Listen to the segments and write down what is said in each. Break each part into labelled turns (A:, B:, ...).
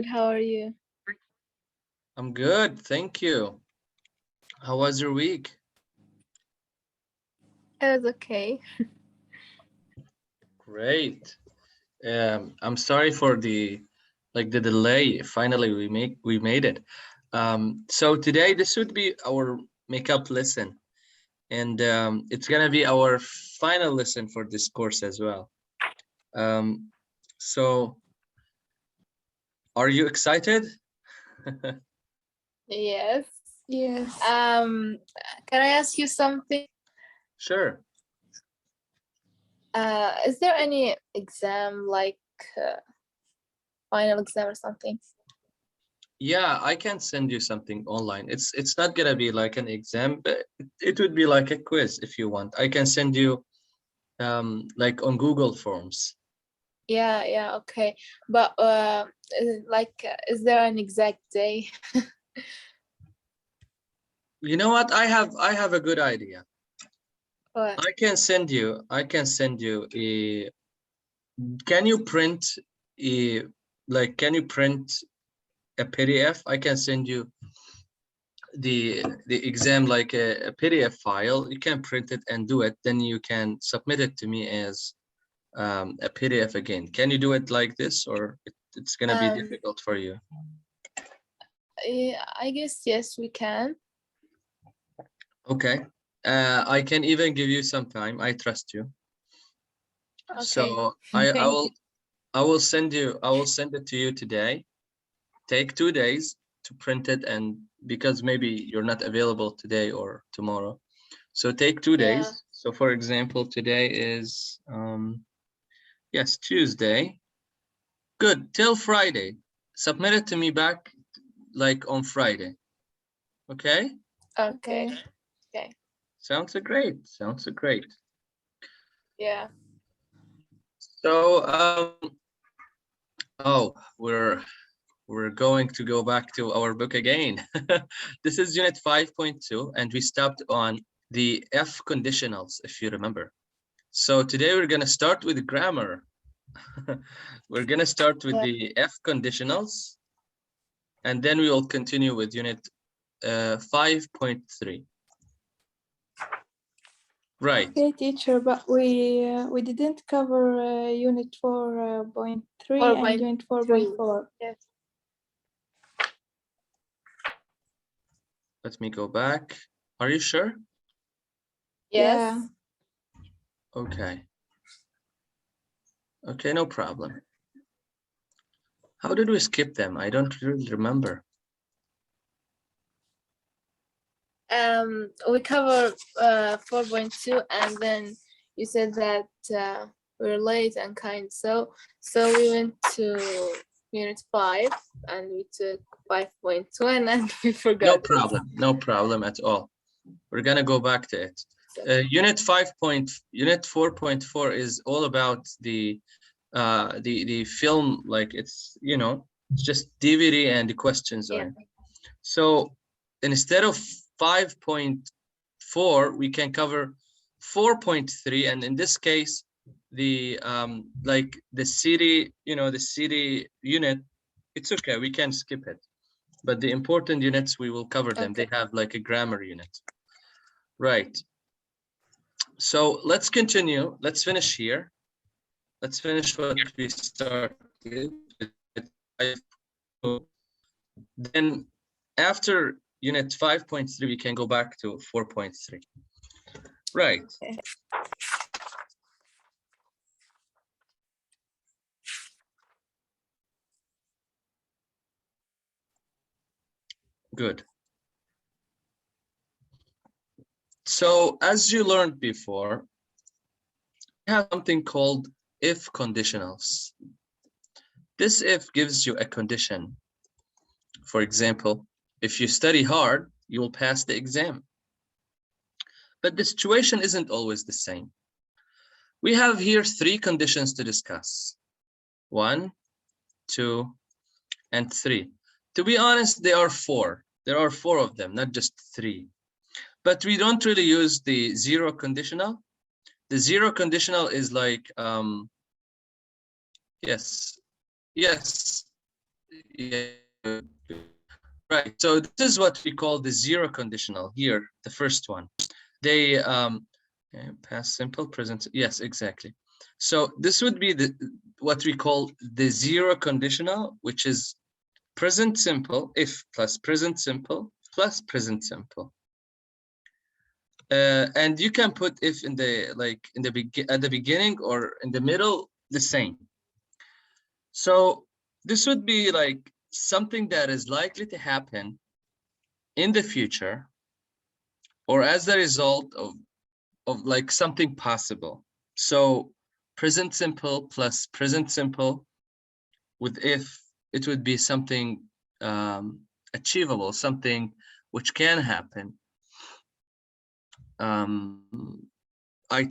A: good. How are you?
B: I'm good, thank you. How was your week?
A: It was okay.
B: Great. I'm sorry for the delay. Finally, we made it. So today this would be our makeup lesson, and it's gonna be our final lesson for this course as well. So are you excited?
A: Yes.
C: Yes.
A: Can I ask you something?
B: Sure.
A: Is there any exam like final exam or something?
B: Yeah, I can send you something online. It's not gonna be like an exam, but it would be like a quiz if you want. I can send you like on Google Forms.
A: Yeah, okay. But is there an exact day?
B: You know what? I have a good idea.
A: What?
B: I can send you a can you print a PDF? I can send you the exam like a PDF file. You can print it and do it, then you can submit it to me as a PDF again. Can you do it like this, or it's gonna be difficult for you?
A: Yeah, I guess yes, we can.
B: Okay. I can even give you some time. I trust you.
A: Okay.
B: So
A: Thank you.
B: I will send it to you today. Take 2 days to print it, and because maybe you're not available today or tomorrow, so take 2 days.
A: Yeah.
B: So for example, today is yes, Tuesday. Good. Till Friday. Submit it to me back like on Friday. Okay?
A: Okay.
B: Sounds great. Sounds great.
A: Yeah.
B: So oh, we're going to go back to our book again. This is unit 5.2, and we stopped on the F conditionals, if you remember. So today we're gonna start with grammar. We're gonna start with the F conditionals, and then we will continue with unit 5.3. Right.
C: Okay, teacher, but we didn't cover unit 4.3 and unit 4.4.
A: Yes.
B: Let me go back. Are you sure?
A: Yes.
C: Yeah.
B: Okay. Okay, no problem. How did we skip them? I don't really remember.
A: We covered 4.2, and then you said that we're late and kind, so we went to unit 5 and we took 5.2 and then we forgot.
B: No problem. No problem at all. We're gonna go back to it. Unit 4.4 is all about the film, like it's, you know, it's just DVD and the questions on it. So instead of 5.4, we can cover 4.3, and in this case the like the city, you know, the city unit, it's okay, we can skip it, but the important units we will cover them.
A: Okay.
B: They have like a grammar unit. Right. So let's continue. Let's finish here. Let's finish what we started. Then after unit 5.3, we can go back to 4.3. Right.
A: Okay.
B: Good. So as you learned before, we have something called if conditionals. This if gives you a condition. For example, if you study hard, you will pass the exam. But the situation isn't always the same. We have here 3 conditions to discuss. 1, 2, and 3. To be honest, there are 4. There are 4 of them, not just 3. But we don't really use the 0 conditional. The 0 conditional is like, yes, Yeah. Right. So this is what we call the zero conditional here, the first one. They past simple, present. Yes, exactly. So this would be the what we call the zero conditional, which is present simple, if plus present simple plus present simple. And you can put if in the at the beginning or in the middle, the same. So this would be like something that is likely to happen in the future, or as a result of like something possible. So present simple plus present simple with if, it would be something achievable, something which can happen. I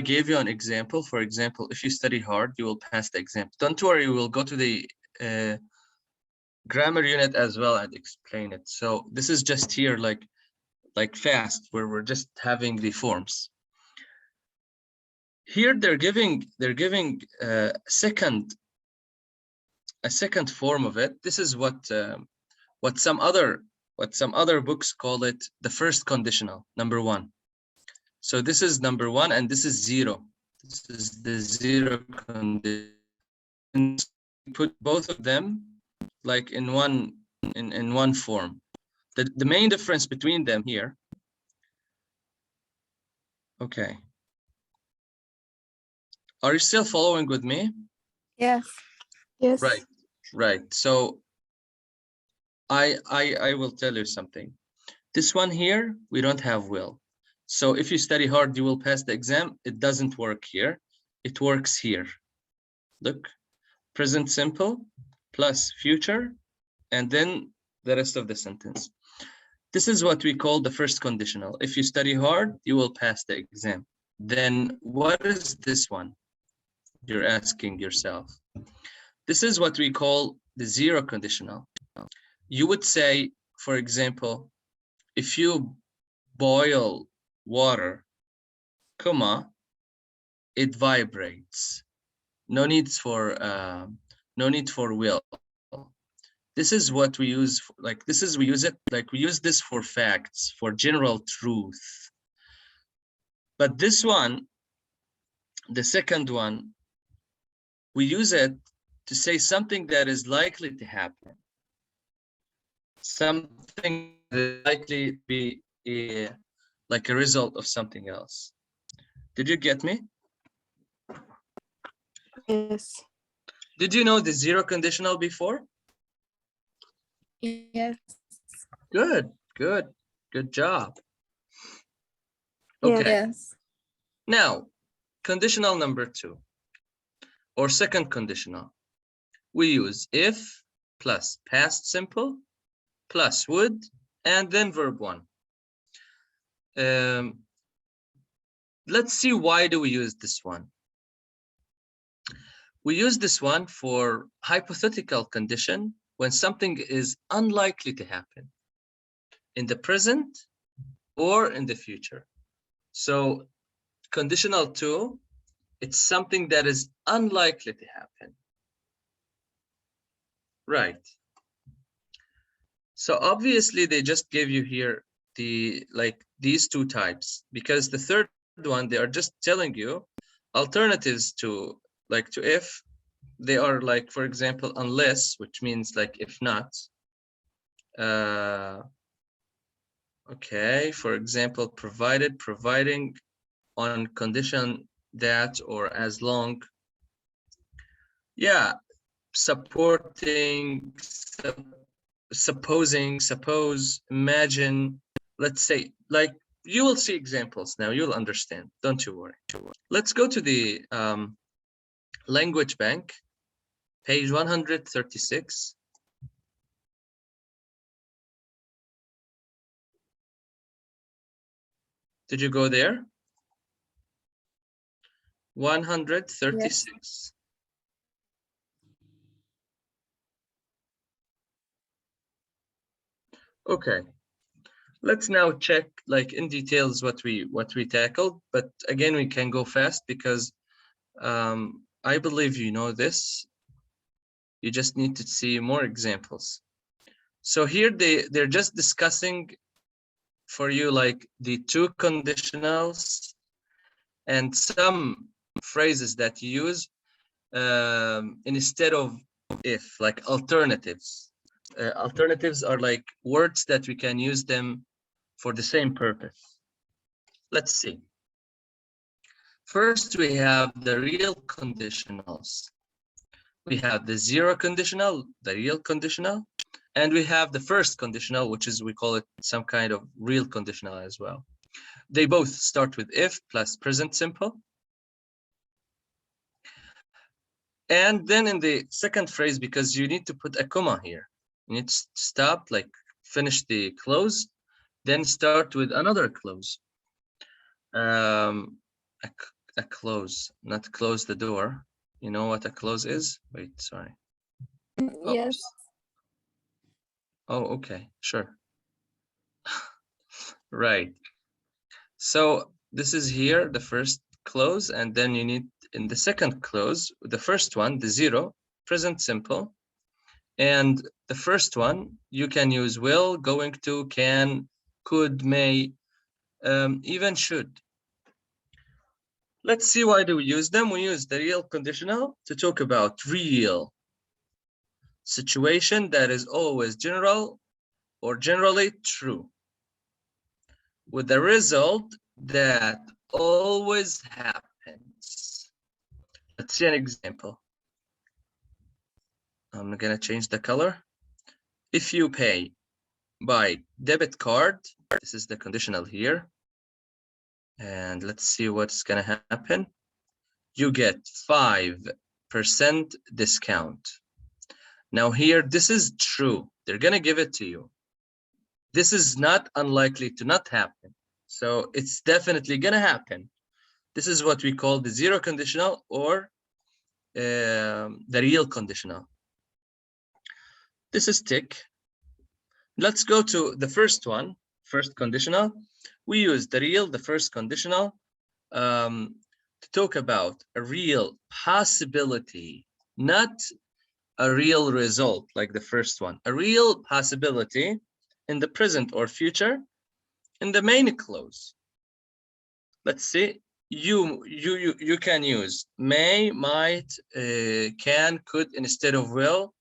B: gave you an example. For example, if you study hard, you will pass the exam. Don't worry, we will go to the grammar unit as well and explain it. So this is just here like fast, where we're just having the forms. Here they're giving a second form of it. This is what some other books call it the first conditional, number one. So this is number one and this is zero. This is the zero condition. Put both of them like in one form. The main difference between them here. Okay. Are you still following with me?
C: Yes. Yes.
B: Right. So I will tell you something. This one here, we don't have will. So if you study hard, you will pass the exam. It doesn't work here. It works here. Look, present simple plus future, and then the rest of the sentence. This is what we call the first conditional. If you study hard, you will pass the exam. Then what is this one? You're asking yourself. This is what we call the zero conditional. You would say, for example, if you boil water, comma, it vibrates. No need for will. This is what we use. We use this for facts, for general truth. But this one, the second one, we use it to say something that is likely to happen. Something that is likely to be like a result of something else. Did you get me?
C: Yes.
B: Did you know the zero conditional before?
A: Yes.
B: Good job. Okay.
A: Yes.
B: Now, conditional number two, or second conditional. We use if plus past simple plus would, and then verb one. Let's see, why do we use this one? We use this one for hypothetical condition when something is unlikely to happen in the present or in the future. So conditional two, it's something that is unlikely to happen. Right. So obviously they just gave you here these two types, because the third one, they are just telling you alternatives to if. They are like, for example, unless, which means like if not. Okay, for example, provided, providing, on condition that, or as long. Yeah, supporting, supposing, suppose, imagine. Let's say, like, you will see examples now, you'll understand, don't you worry. Let's go to the language bank, page 136. Did you go there? 136. Yes. Okay. Let's now check like in details what we tackled, but again, we can go fast because I believe you know this. You just need to see more examples. So here they're just discussing for you like the two conditionals and some phrases that you use instead of if, like alternatives. Alternatives are like words that we can use them for the same purpose. Let's see. First, we have the real conditionals. We have the zero conditional, the real conditional, and we have the first conditional, which is, we call it some kind of real conditional as well. They both start with if plus present simple. And then in the second phrase, because you need to put a comma here, you need to stop, like finish the clause, then start with another clause. A close, not close the door. You know what a close is? Wait, sorry.
C: Yes.
B: Oh, okay, sure. Right. So this is here, the first clause, and then you need in the second clause, the first one, the zero, present simple. And the first one, you can use will, going to, can, could, may, even should. Let's see why do we use them. We use the real conditional to talk about real situation that is always general or generally true, with the result that always happens. Let's see an example. I'm gonna change the color. If you pay by debit card, this is the conditional here, and let's see what's gonna happen. You get 5% discount. Now here, this is true. They're gonna give it to you. This is not unlikely to not happen. So it's definitely gonna happen. This is what we call the zero conditional or the real conditional. This is tick. Let's go to the first one, first conditional. We use the real, the first conditional, to talk about a real possibility, not a real result like the first one. A real possibility in the present or future in the main clause. Let's see. You can use may, might, can, could instead of will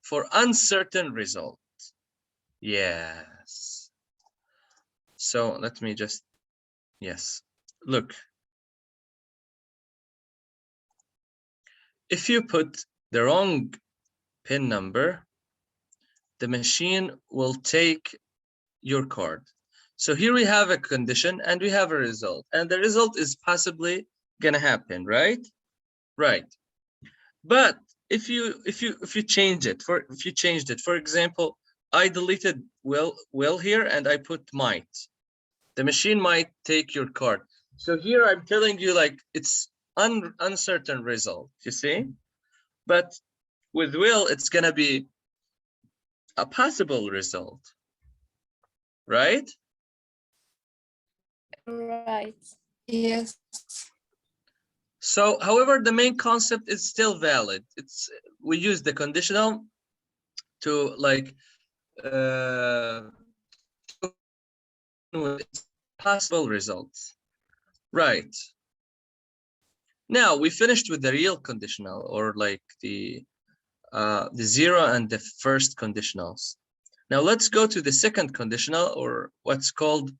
B: for uncertain result. Yes. So let me just, yes. Look. If you put the wrong PIN number, the machine will take your card. So here we have a condition and we have a result, and the result is possibly gonna happen, right? Right. But if you changed it, for example, I deleted will here and I put might, the machine might take your card. So here I'm telling you like it's uncertain result, you see? But with will, it's gonna be a possible result, right?
A: Right.
C: Yes.
B: So, however, the main concept is still valid. We use the conditional to like possible results, right? Now we finished with the real conditional, or like the zero and the first conditionals. Now let's go to the second conditional, or what's called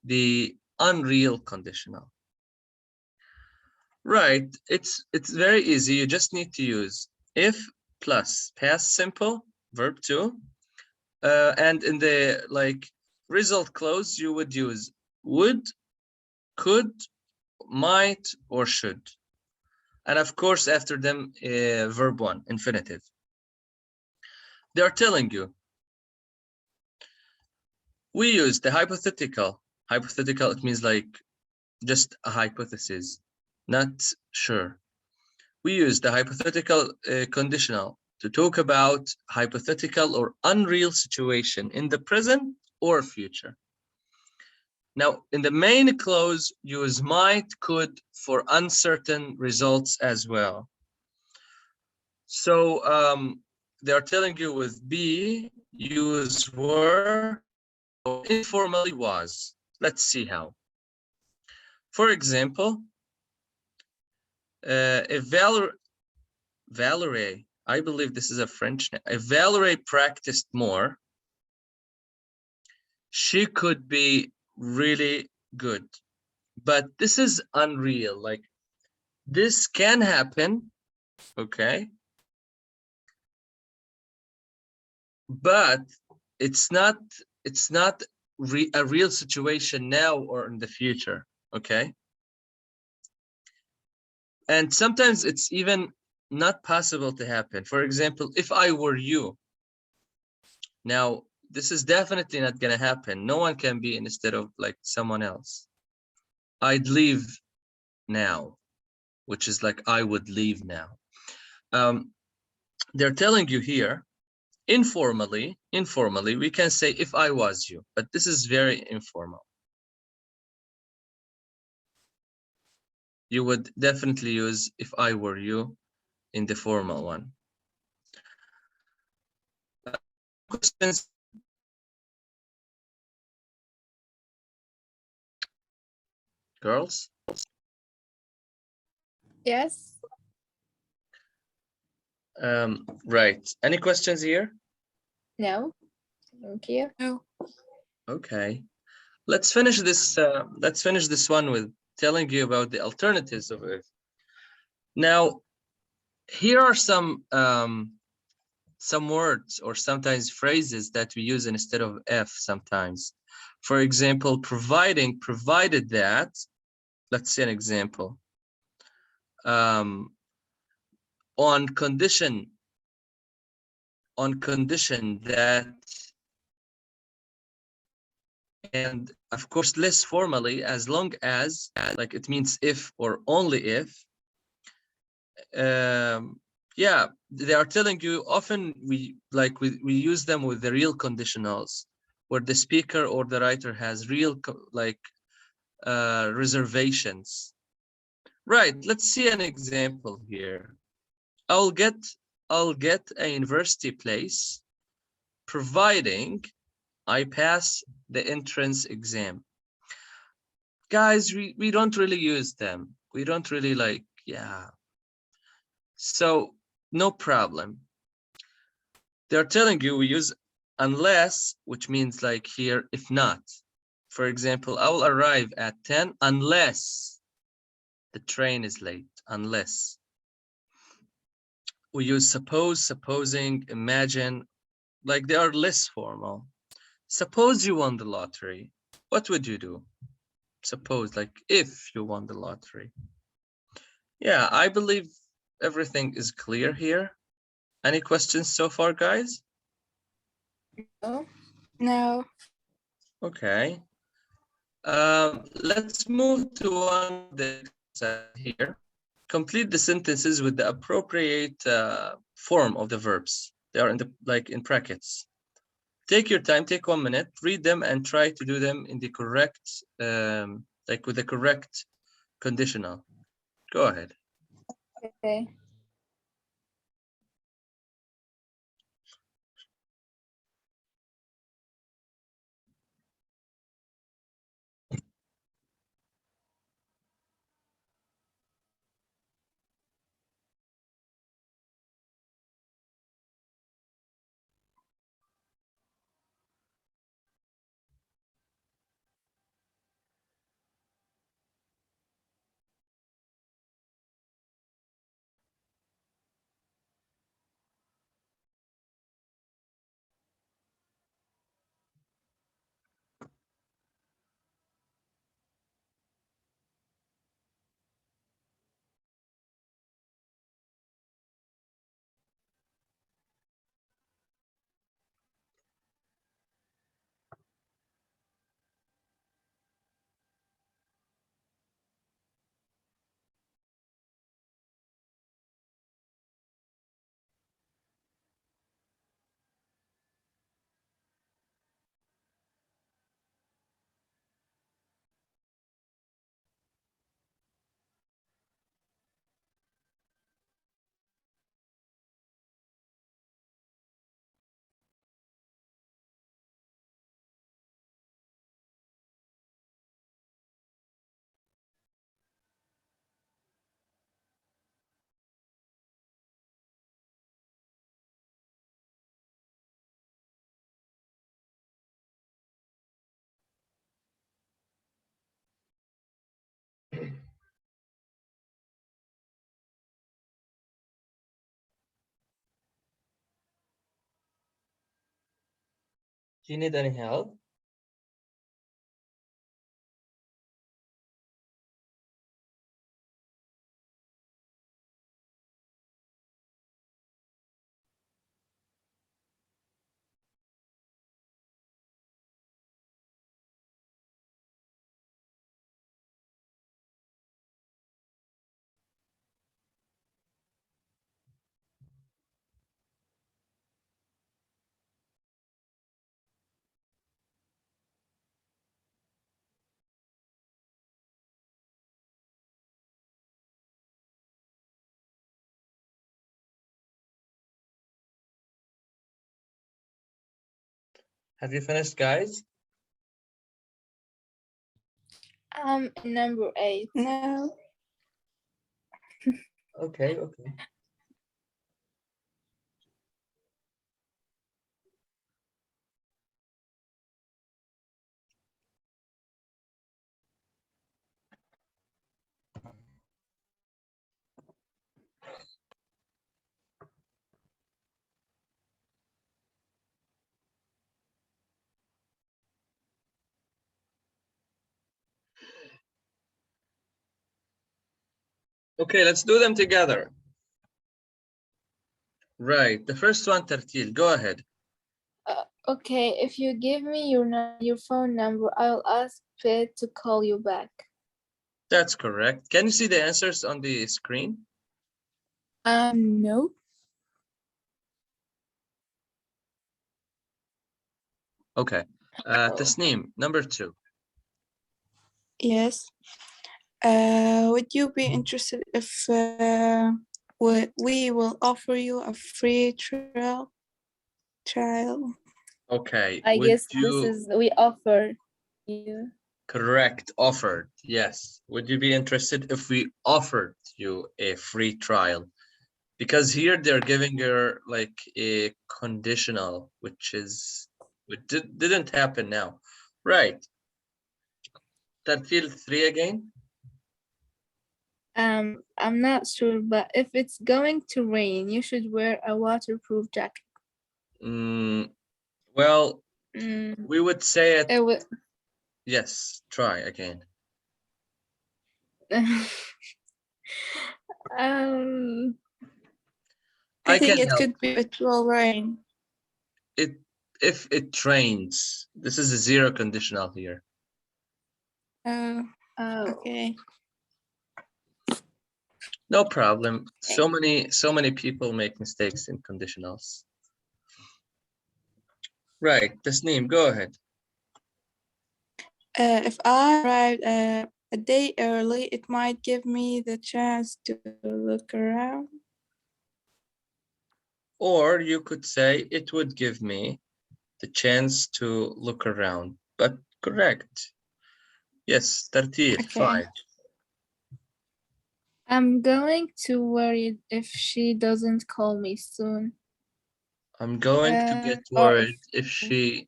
B: the unreal conditional. Right, it's very easy. You just need to use if plus past simple, verb 2, and in the like result clause you would use would, could, might, or should, and of course after them verb 1, infinitive. They are telling you we use the hypothetical. Hypothetical, it means like just a hypothesis, not sure. We use the hypothetical conditional to talk about hypothetical or unreal situation in the present or future. Now, in the main clause, use might, could for uncertain results as well. So they are telling you with be, use were, or informally was. Let's see how. For example, if Valerie, I believe this is a French name. If Valerie practiced more, she could be really good. But this is unreal. Like, this can happen, okay? But it's not a real situation now or in the future, okay? And sometimes it's even not possible to happen. For example, if I were you, now this is definitely not gonna happen. No one can be instead of like someone else. I'd leave now, which is like I would leave now. They're telling you here, informally, we can say if I was you, but this is very informal. You would definitely use if I were you in the formal one. Questions? Girls?
A: Yes.
B: Right. Any questions here?
A: No. Thank you.
C: No.
B: Okay. Let's finish this. Let's finish this one with telling you about the alternatives of if. Now, here are some words or sometimes phrases that we use instead of if sometimes. For example, providing, provided that. Let's see an example. On condition that, and of course less formally, as long as, like it means if or only if. Yeah, they are telling you often we use them with the real conditionals where the speaker or the writer has real reservations. Right, let's see an example here. I'll get a university place providing I pass the entrance exam. Guys, we don't really use them. We don't really like, yeah. So no problem. They're telling you we use unless, which means like here, if not. For example, I will arrive at 10 unless the train is late, unless. We use suppose, supposing, imagine, like they are less formal. Suppose you won the lottery, what would you do? Suppose, like if you won the lottery. Yeah, I believe everything is clear here. Any questions so far, guys?
A: No.
C: No.
B: Okay. Let's move to one that here. Complete the sentences with the appropriate form of the verbs. They are in in brackets. Take your time, take 1 minute, read them and try to do them in the correct, with the correct conditional. Go ahead.
A: Okay.
B: Do you need any help? Have you finished, guys?
A: Number 8.
C: No.
B: Okay. Okay, let's do them together. Right, the first one, Tartil, go ahead.
A: Okay, if you give me your phone number, I'll ask Pet to call you back.
B: That's correct. Can you see the answers on the screen?
A: No.
B: Okay. Tasneem, number 2.
C: Yes. Would you be interested if we will offer you a free trial?
B: Okay.
A: I
B: would
A: guess
B: you...
A: this is we offer you.
B: Correct, offered. Yes. Would you be interested if we offered you a free trial? Because here they're giving her like a conditional, which didn't happen now. Right. Tartil 3 again.
A: I'm not sure, but if it's going to rain, you should wear a waterproof jacket.
B: Well, we would say it. Yes, try again.
C: I think
B: can
C: it
B: help.
C: could be it will rain.
B: If it rains, this is a 0 conditional here.
C: Okay.
B: No problem. So many people make mistakes in conditionals. Right, Tasneem, go ahead.
C: If I arrived a day early, it might give me the chance to look around.
B: Or you could say it would give me the chance to look around. But correct. Yes, Tartil,
C: Okay.
B: 5.
A: I'm going to worry if she doesn't call me soon.
B: I'm going to get worried if she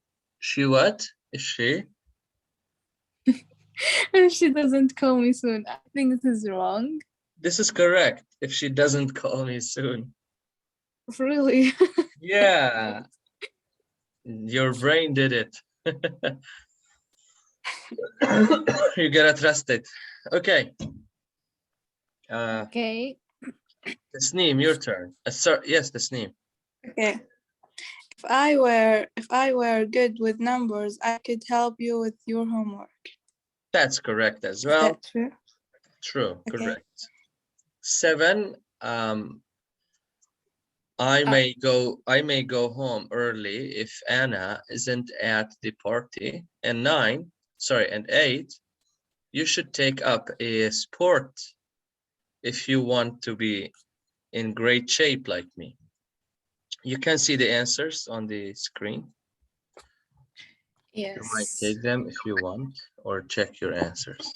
B: what? If she?
A: If she doesn't call me soon. I think this is wrong.
B: This is correct. If she doesn't call me soon.
A: Really?
B: Yeah. Your brain did it. You gotta trust it. Okay.
A: Okay.
B: Tasneem, your turn. Sir, yes, Tasneem.
C: Okay. If I were good with numbers, I could help you with your homework.
B: That's correct as well.
C: Is that true?
B: True,
C: Okay.
B: correct. 7. I may go home early if Anna isn't at the party. And 8, you should take up a sport if you want to be in great shape like me. You can see the answers on the screen.
A: Yes.
B: You might take them if you want, or check your answers.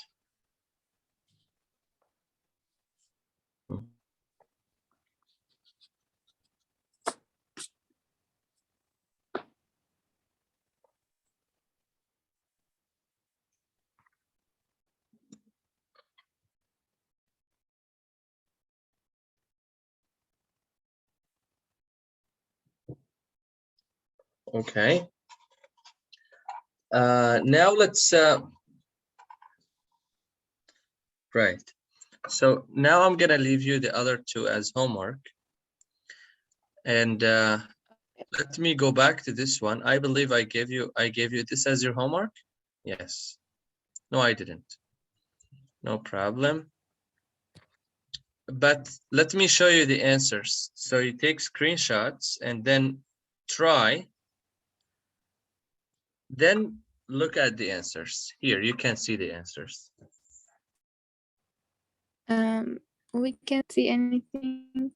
B: Okay. Now let's right. So now I'm gonna leave you the other two as homework, and let me go back to this one. I believe I gave you this as your homework. Yes. No, I didn't. No problem. But let me show you the answers. So you take screenshots and then try. Then look at the answers. Here, you can see the answers.
C: We can't see anything.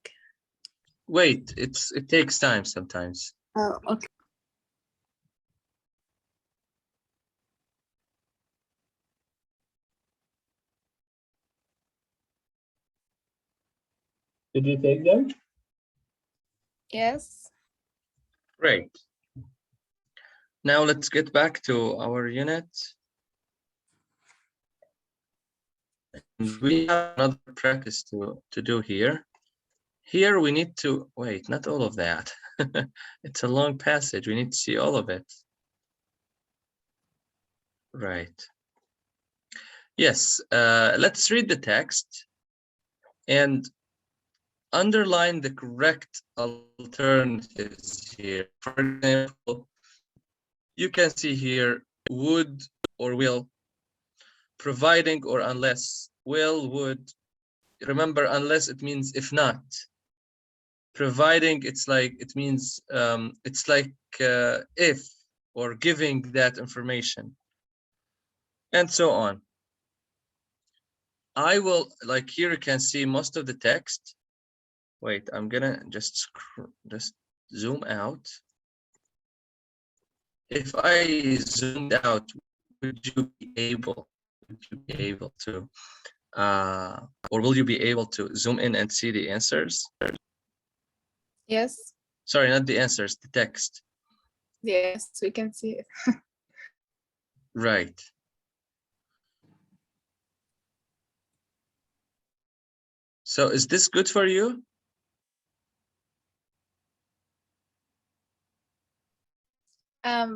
B: Wait, it takes time sometimes.
C: Oh, okay.
B: Did you take them?
A: Yes.
B: Great. Now let's get back to our unit. And we have another practice to do here. Here we need to, wait, not all of that. It's a long passage. We need to see all of it. Right. Yes, let's read the text and underline the correct alternatives here. For example, you can see here would or will, providing or unless, will, would. Remember, unless it means if not. Providing, it's like, it means it's like if, or giving that information, and so on. I will, like here you can see most of the text. Wait, I'm gonna just zoom out. If I zoomed out, would you be able to or will you be able to zoom in and see the answers?
A: Yes.
B: Sorry, not the answers, the text.
A: Yes, we can see it.
B: Right. So is this good for you?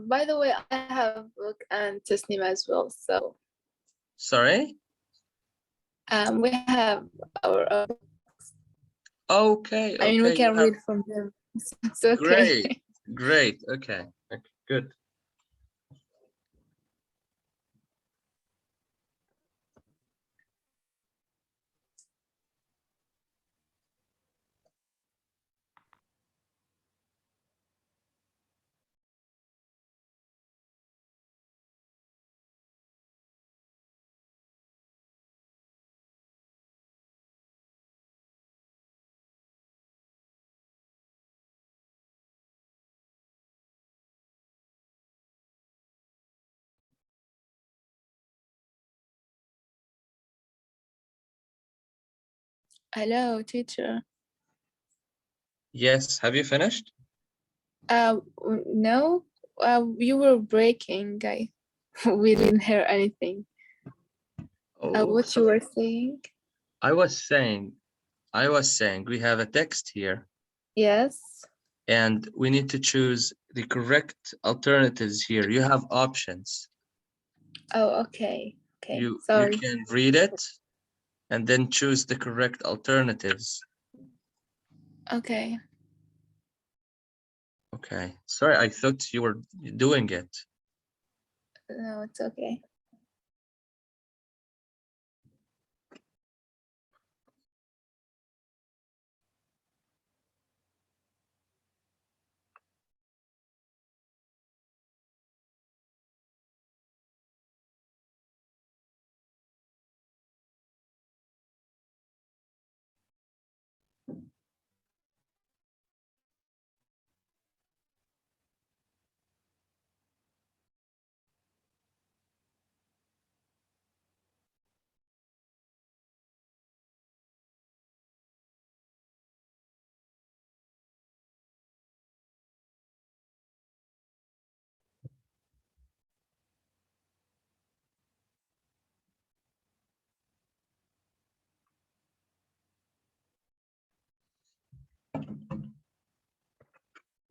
A: By the way, I have a book and Tasnim as well. So
B: Sorry?
A: we have our own.
B: Okay,
A: I mean, we
B: okay, you
A: can
B: have,
A: read from them. It's okay.
B: great, great, okay, good.
A: Hello, teacher.
B: Yes, have you finished?
A: No, you were breaking. We didn't hear anything.
B: Oh,
A: What you were saying?
B: I was saying we have a text here
A: Yes.
B: and we need to choose the correct alternatives here. You have options.
A: Oh, okay. Okay.
B: You
A: Sorry.
B: can read it and then choose the correct alternatives.
A: Okay.
B: Okay. Sorry, I thought you were doing it.
A: No, it's okay.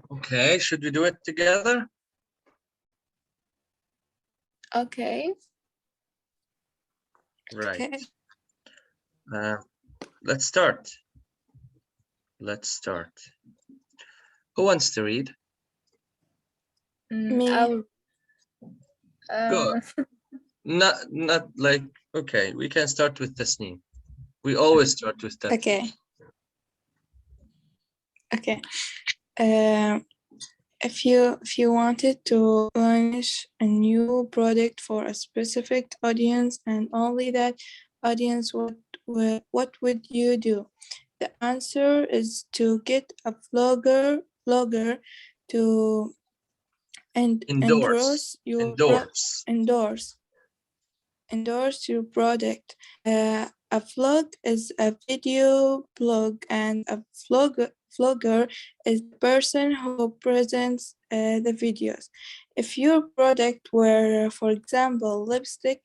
B: Okay, should we do it together?
A: Okay.
B: Right.
C: Okay.
B: Let's start. Let's start. Who wants to read?
C: Me.
B: Go. Not like, okay, we can start with Tasneem. We always start with Tasneem.
C: Okay. Okay. If you wanted to launch a new product for a specific audience and only that audience, what would you do? The answer is to get a vlogger to endorse your product. A vlog is a video blog, and a vlogger is the person who presents the videos. If your product were, for example, lipstick,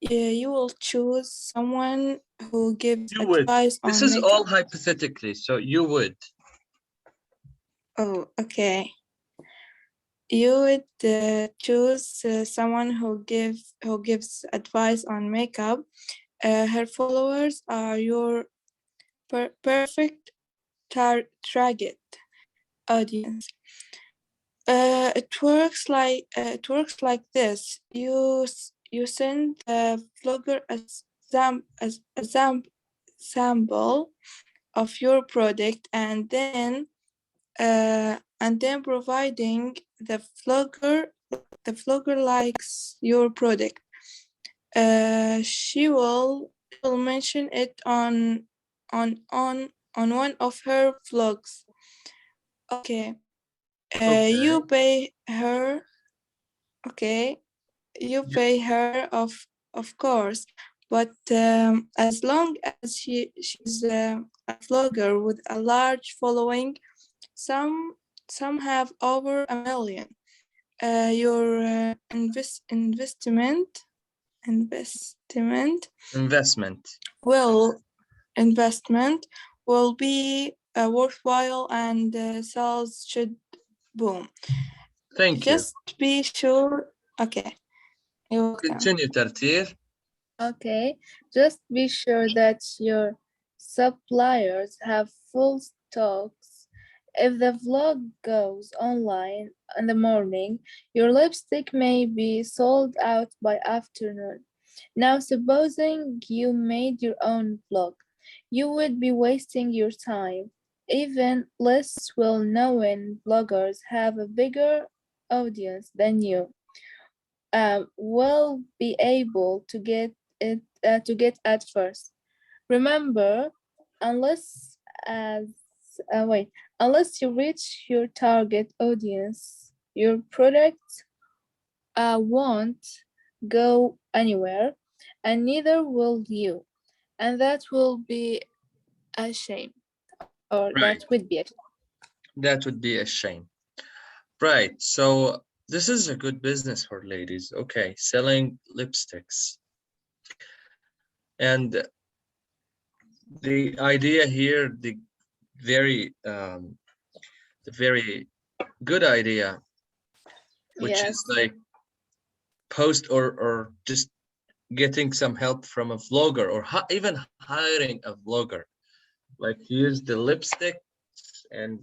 C: you will choose someone who gives advice on
B: This is
C: makeup.
B: all hypothetically, so you would.
C: Oh, okay. You would choose someone who gives advice on makeup. Her followers are your perfect target audience. It works like this. You send the vlogger a sample of your product, and then providing the vlogger likes your product. She will mention it on one of her vlogs. Okay. You pay her. Okay. You pay her of course, but as long as she's a vlogger with a large following, some have over 1 million. Your investment will be worthwhile, and sales should boom.
B: Thank you.
C: Just be sure. Okay. You're welcome.
B: Continue, Tartir.
A: Okay. Just be sure that your suppliers have full stocks. If the vlog goes online in the morning, your lipstick may be sold out by afternoon. Now, supposing you made your own vlog, you would be wasting your time. Even less well-known bloggers have a bigger audience than you. Will be able to get at first. Remember, unless you reach your target audience, your product won't go anywhere, and neither will you, and that will be a shame, or that would be a shame.
B: That would be a shame. Right. So this is a good business for ladies. Okay, selling lipsticks. And the idea here, the very good idea, which is like post or just getting some help from a vlogger, or even hiring a vlogger, like use the lipstick and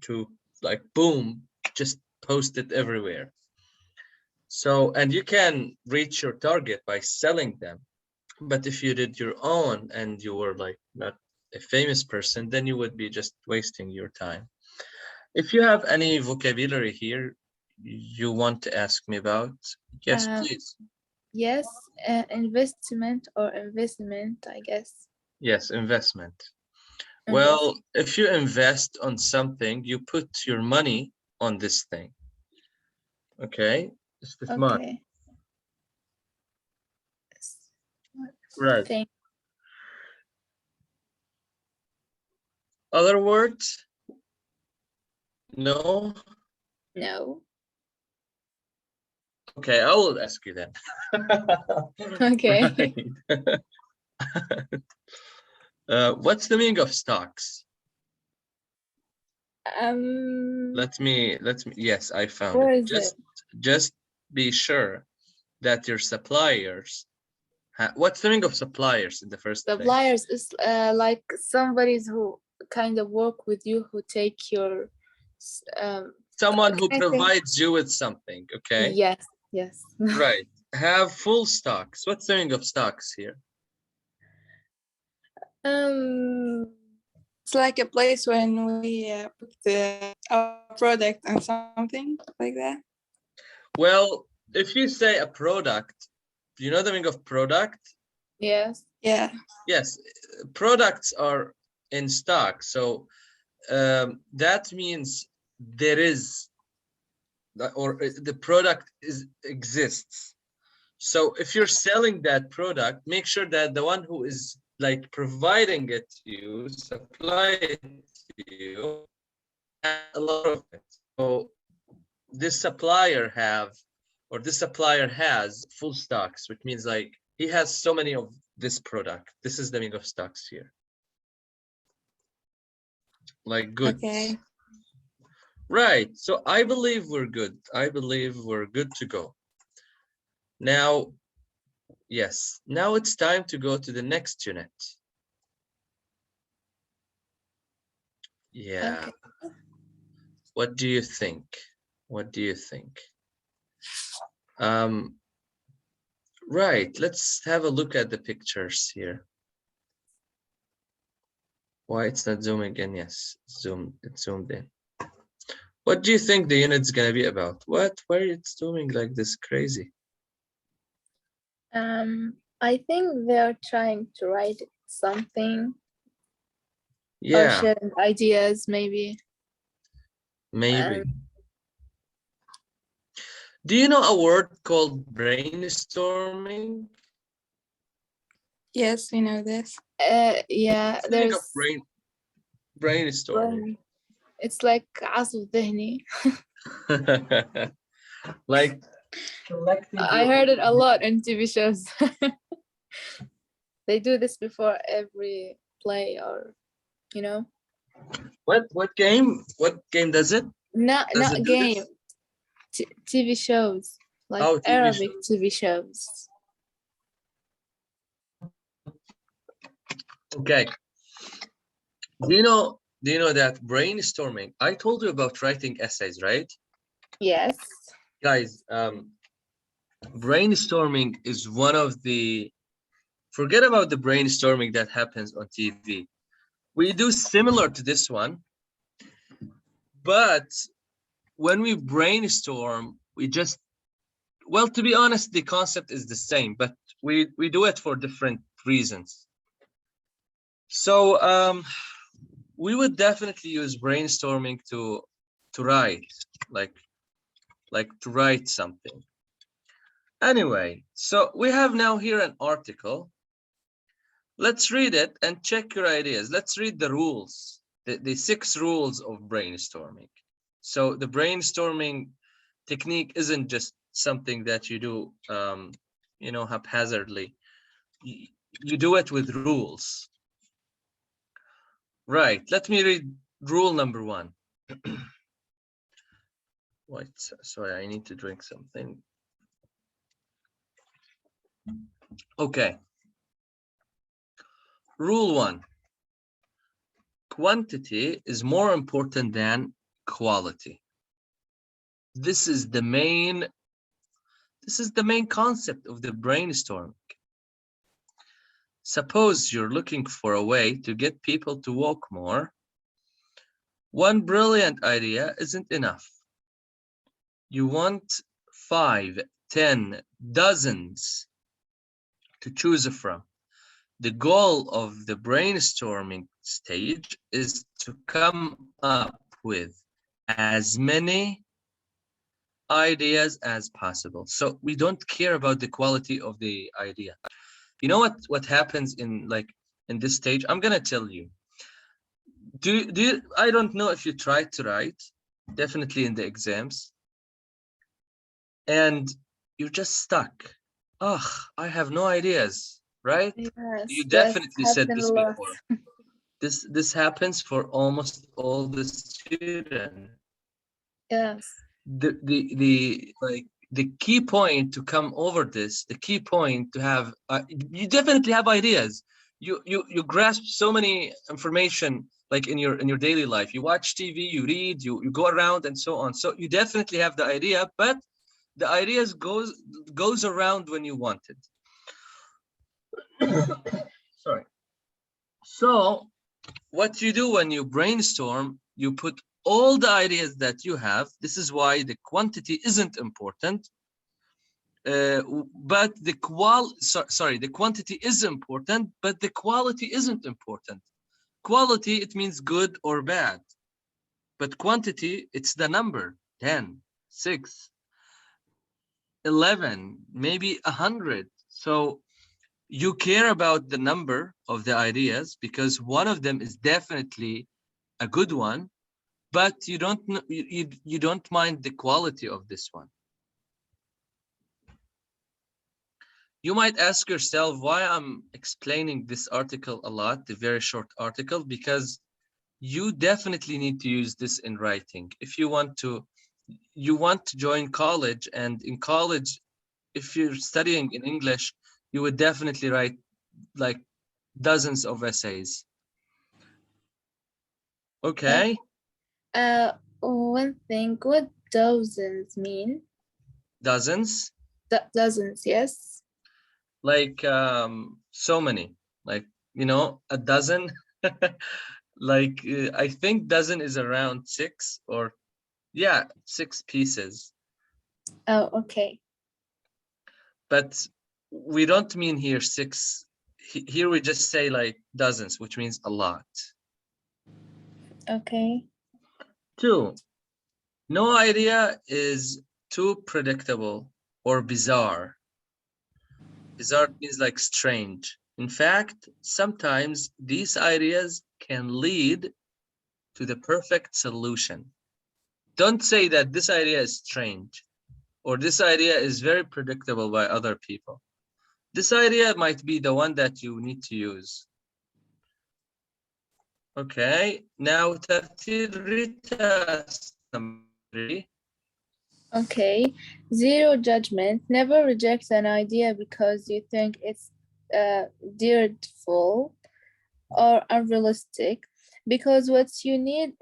B: to like boom, just post it everywhere. So, and you can reach your target by selling them. But if you did your own and you were like not a famous person, then you would be just wasting your time. If you have any vocabulary here you want to ask me about, yes, please.
A: Yes, investment or investment, I guess.
B: Yes, investment. Well, if you invest on something, you put your money on this thing. Okay.
A: Okay.
B: Right. Other words? No?
A: No.
B: Okay, I will ask you then.
A: Okay.
B: What's the meaning of stocks?
A: Let
B: me yes, I found
A: where
B: it.
A: is it?
B: Just be sure that your suppliers what's the meaning of suppliers in the first place?
A: Suppliers is like somebody's who kind of work with you, who take your
B: Someone who
A: I think-
B: provides you with something, okay?
A: Yes, yes.
B: Right. Have full stocks. What's the meaning of stocks here?
C: It's like a place when we put our product and something like that.
B: Well, if you say a product, do you know the meaning of product?
A: Yes.
C: Yeah.
B: Yes, products are in stock. So that means there is, or the product exists. So if you're selling that product, make sure that the one who is like providing it to you, supply it to you, has a lot of it. So this supplier has full stocks, which means like he has so many of this product. This is the meaning of stocks here. Like goods.
C: Okay.
B: Right. So I believe we're good. I believe we're good to go. Now, yes, now it's time to go to the next unit. Yeah.
A: Okay.
B: What do you think? What do you think? Right, let's have a look at the pictures here. Why it's not zooming in? Yes, it's zoomed in. What do you think the unit's gonna be about? What? Why are it zooming like this crazy?
A: I think they're trying to write something or
B: Yeah,
A: share ideas, maybe.
B: maybe. Do you know a word called brainstorming?
C: Yes, we know this.
A: Yeah,
B: Think of
A: there's
B: brainstorming.
A: it's like عصف ذهني.
B: Like collecting.
A: I heard it a lot in TV shows. They do this before every play, or you know.
B: What game? What game does it?
A: Not
B: Does it do
A: game.
B: this?
A: TV shows, like
B: Oh, TV
A: Arabic TV shows.
B: Okay. Do you know that brainstorming? I told you about writing essays, right?
A: Yes.
B: Guys, brainstorming is one of the, forget about the brainstorming that happens on TV. We do similar to this one, but when we brainstorm, we just, well, to be honest, the concept is the same, but we do it for different reasons. So we would definitely use brainstorming to write, like to write something. Anyway, so we have now here an article. Let's read it and check your ideas. Let's read the rules, the 6 rules of brainstorming. So the brainstorming technique isn't just something that you do, you know, haphazardly. You do it with rules. Right, let me read rule number 1. Wait, sorry, I need to drink something. Okay. Rule 1. Quantity is more important than quality. This is the main concept of the brainstorming. Suppose you're looking for a way to get people to walk more. One brilliant idea isn't enough. You want 5, 10, dozens to choose from. The goal of the brainstorming stage is to come up with as many ideas as possible. So we don't care about the quality of the idea. You know what happens in this stage? I'm gonna tell you. Do you, I don't know if you tried to write, definitely in the exams, and you're just stuck. Ugh, I have no ideas, right?
A: Yes,
B: You definitely said
A: happened
B: this
A: a lot.
B: before. This happens for almost all the students.
A: Yes.
B: The the key point to come over this, the key point to have, you definitely have ideas. You grasp so many information, like in your daily life. You watch TV, you read, you go around and so on. So you definitely have the idea, but the ideas goes around when you want it. Sorry. So what you do when you brainstorm, you put all the ideas that you have. This is why the quantity isn't important, but the quantity is important, but the quality isn't important. Quality, it means good or bad, but quantity, it's the number 10, 6, 11, maybe 100. So you care about the number of the ideas because one of them is definitely a good one, but you don't mind the quality of this one. You might ask yourself why I'm explaining this article a lot, the very short article, because you definitely need to use this in writing. If you want to join college, and in college, if you're studying in English, you would definitely write like dozens of essays. Okay.
A: One thing, what dozens mean?
B: Dozens?
A: Dozens, yes.
B: Like so many, like, you know, a dozen. Like I think dozen is around 6, or yeah, 6 pieces.
A: Oh, okay.
B: But we don't mean here 6. Here we just say like dozens, which means a lot.
A: Okay.
B: 2, no idea is too predictable or bizarre. Bizarre means like strange. In fact, sometimes these ideas can lead to the perfect solution. Don't say that this idea is strange or this idea is very predictable by other people. This idea might be the one that you need to use. Okay, now ترتيب Rita number 3.
A: Okay. Zero judgment. Never reject an idea because you think it's dreadful or unrealistic. Because what you need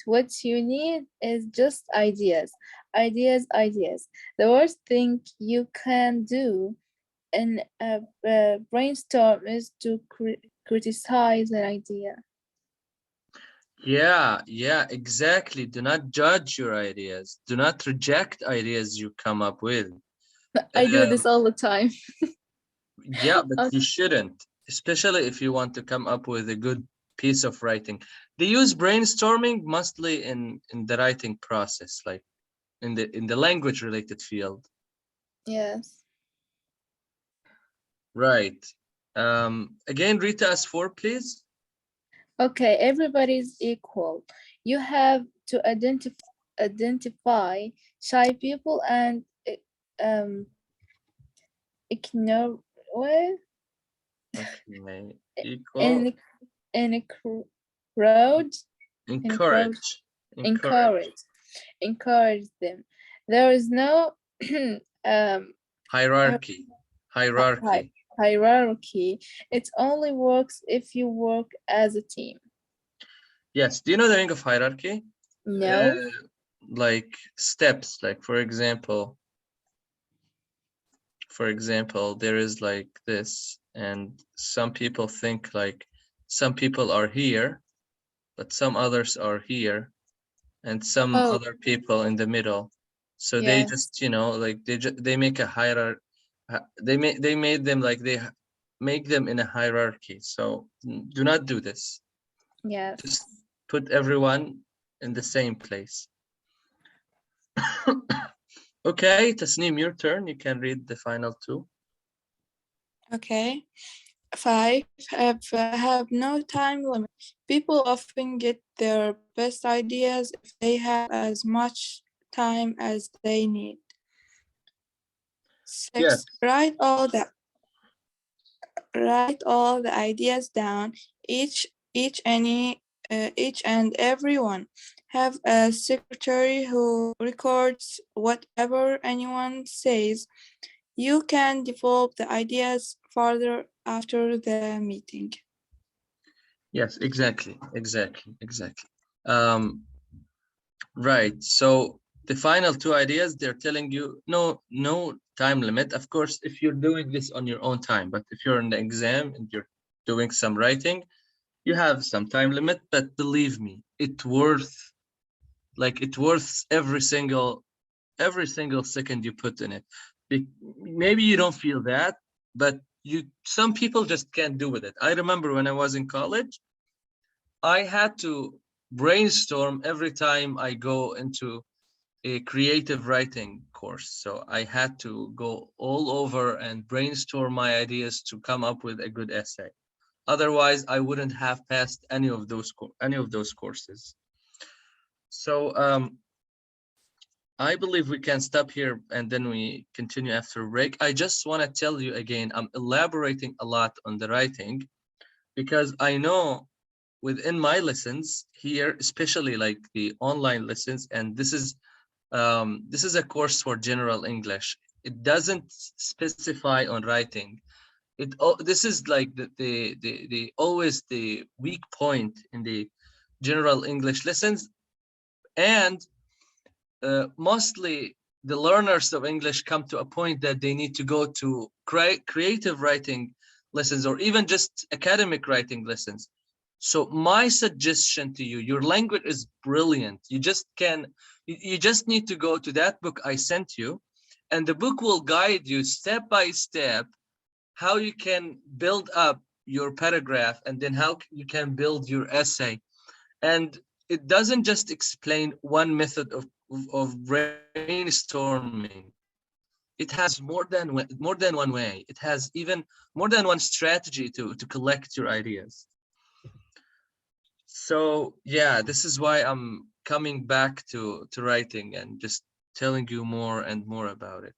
A: what you need is just ideas. Ideas. The worst thing you can do in a brainstorm is to criticize an idea.
B: Yeah, exactly. Do not judge your ideas. Do not reject ideas you come up with.
A: I do this all the time.
B: Yeah, but you shouldn't, especially if you want to come up with a good piece of writing. They use brainstorming mostly in the writing process, like in the language related field.
A: Yes.
B: Right. Again, Rita, as 4, please.
A: Okay, everybody's equal. You have to identify shy people and ignore
B: Okay. Equal.
A: in a crowd.
B: Encourage.
A: Encourage them. There is no
B: Hierarchy.
A: hierarchy. It only works if you work as a team.
B: Yes. Do you know the meaning of hierarchy?
A: No.
B: Like steps. Like for example, there is like this, and some people think like some people are here, but some others are here, and some other people in the middle. So they just, you know, like they make a hierarchy. They made them like they make them in a hierarchy. So do not do this.
A: Yes.
B: Just put everyone in the same place. Okay, Tasneem, your turn. You can read the final 2.
C: Okay. 5, have no time limit. People often get their best ideas if they have as much time as they need. 6,
B: Yes.
C: write all the ideas down, each and every one. have a secretary who records whatever anyone says. You can develop the ideas further after the meeting.
B: Yes, exactly. Right. So the final two ideas, they're telling you no time limit. Of course, if you're doing this on your own time, but if you're in the exam and you're doing some writing, you have some time limit, but believe me, it's worth every single second you put in it. Maybe you don't feel that, but some people just can't do with it. I remember when I was in college, I had to brainstorm every time I go into a creative writing course. So I had to go all over and brainstorm my ideas to come up with a good essay. Otherwise, I wouldn't have passed any of those courses. So I believe we can stop here and then we continue after a break. I just want to tell you again, I'm elaborating a lot on the writing because I know within my lessons here, especially like the online lessons, and this is a course for general English. It doesn't specify on writing. This is like the always the weak point in the general English lessons, and mostly the learners of English come to a point that they need to go to creative writing lessons or even just academic writing lessons. So my suggestion to you, your language is brilliant. You just need to go to that book I sent you, and the book will guide you step by step how you can build up your paragraph and then how you can build your essay. And it doesn't just explain one method of brainstorming. It has more than one way. It has even more than one strategy to collect your ideas. So yeah, this is why I'm coming back to writing and just telling you more and more about it,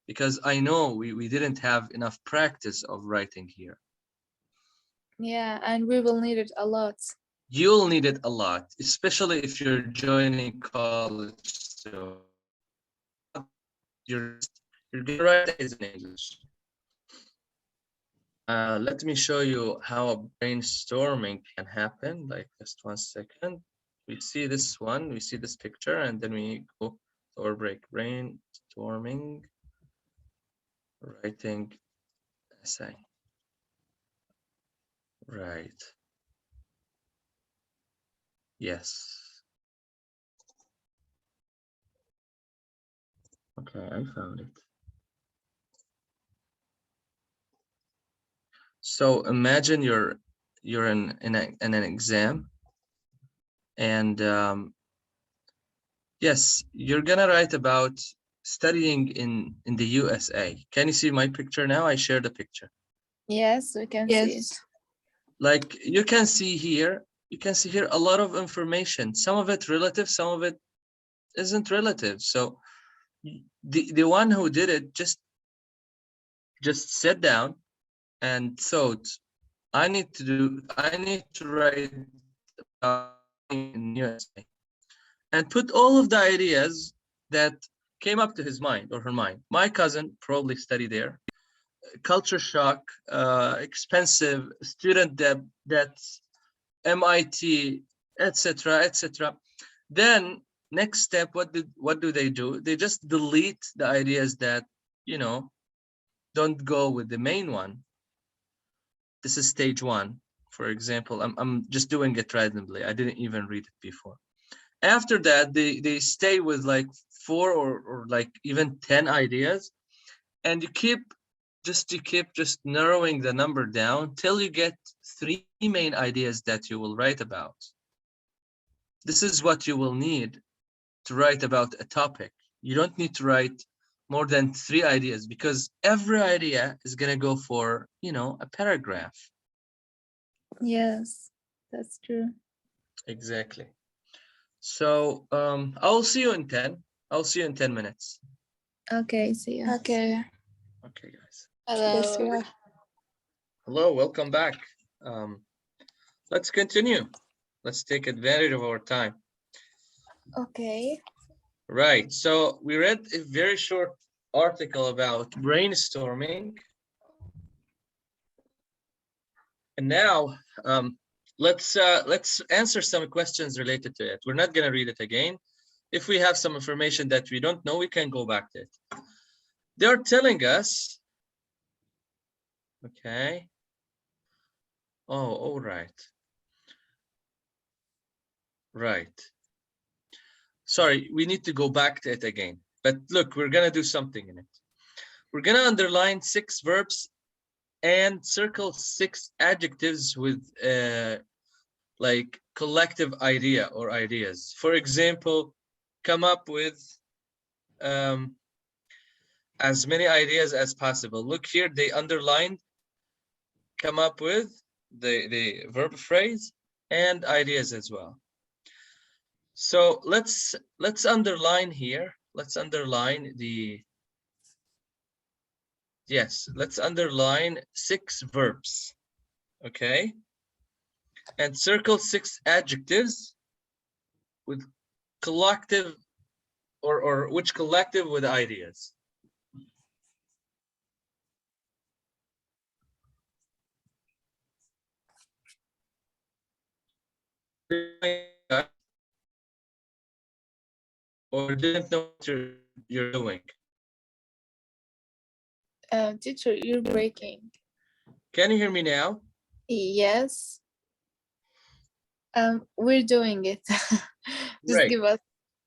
B: because I know we didn't have enough practice of writing here.
A: Yeah, and we will need it a lot.
B: You'll need it a lot, especially if you're joining college. So you're gonna write essays in English. Let me show you how brainstorming can happen. Like just 1 second. We see this one, we see this picture, and then we go to our break. Brainstorming, writing essay. Right. Yes. Okay, I found it. So imagine you're in an exam, and yes, you're gonna write about studying in the USA. Can you see my picture now? I shared a picture.
A: Yes, we can see it.
B: Like you can see here a lot of information. Some of it relative, some of it isn't relative. So the one who did it just sat down and thought, I need to write about in USA, and put all of the ideas that came up to his mind or her mind. My cousin probably studied there. Culture shock, expensive, student debts, MIT, etc., etc. Then next step, what do they do? They just delete the ideas that don't go with the main one. This is stage one, for example. I'm just doing it randomly. I didn't even read it before. After that, they stay with like 4 or like even 10 ideas, and you keep just narrowing the number down till you get 3 main ideas that you will write about. This is what you will need to write about a topic. You don't need to write more than 3 ideas, because every idea is going to go for, a paragraph.
A: Yes, that's true.
B: Exactly. So I'll see you in 10. I'll see you in 10 minutes.
A: Okay, see you.
C: Okay.
B: Okay, guys.
A: Hello.
C: Yes, yeah.
B: Hello, welcome back. Let's continue. Let's take advantage of our time.
A: Okay.
B: Right. So we read a very short article about brainstorming. And now let's answer some questions related to it. We're not going to read it again. If we have some information that we don't know, we can go back to it. They're telling us, okay. Oh, all right. Right. Sorry, we need to go back to it again. But look, we're going to do something in it. We're going to underline 6 verbs and circle 6 adjectives with like collective idea or ideas. For example, come up with as many ideas as possible. Look here, they underlined come up with the verb phrase and ideas as well. So let's underline here. Let's underline let's underline 6 verbs. Okay. And circle 6 adjectives with collective or which collective with ideas. Or didn't know what you're doing.
A: Teacher, you're breaking.
B: Can you hear me now?
A: Yes. We're doing it. Just
B: Right.
A: give us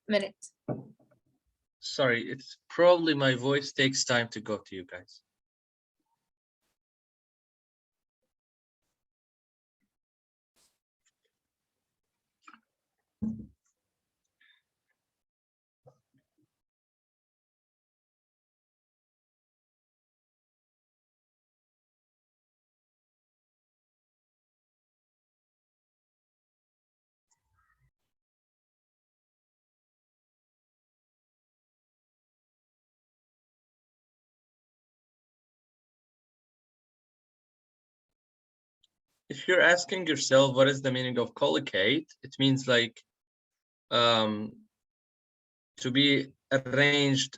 A: a minute.
B: Sorry, it's probably my voice takes time to go to you guys. If you're asking yourself what is the meaning of collocate, it means like to be arranged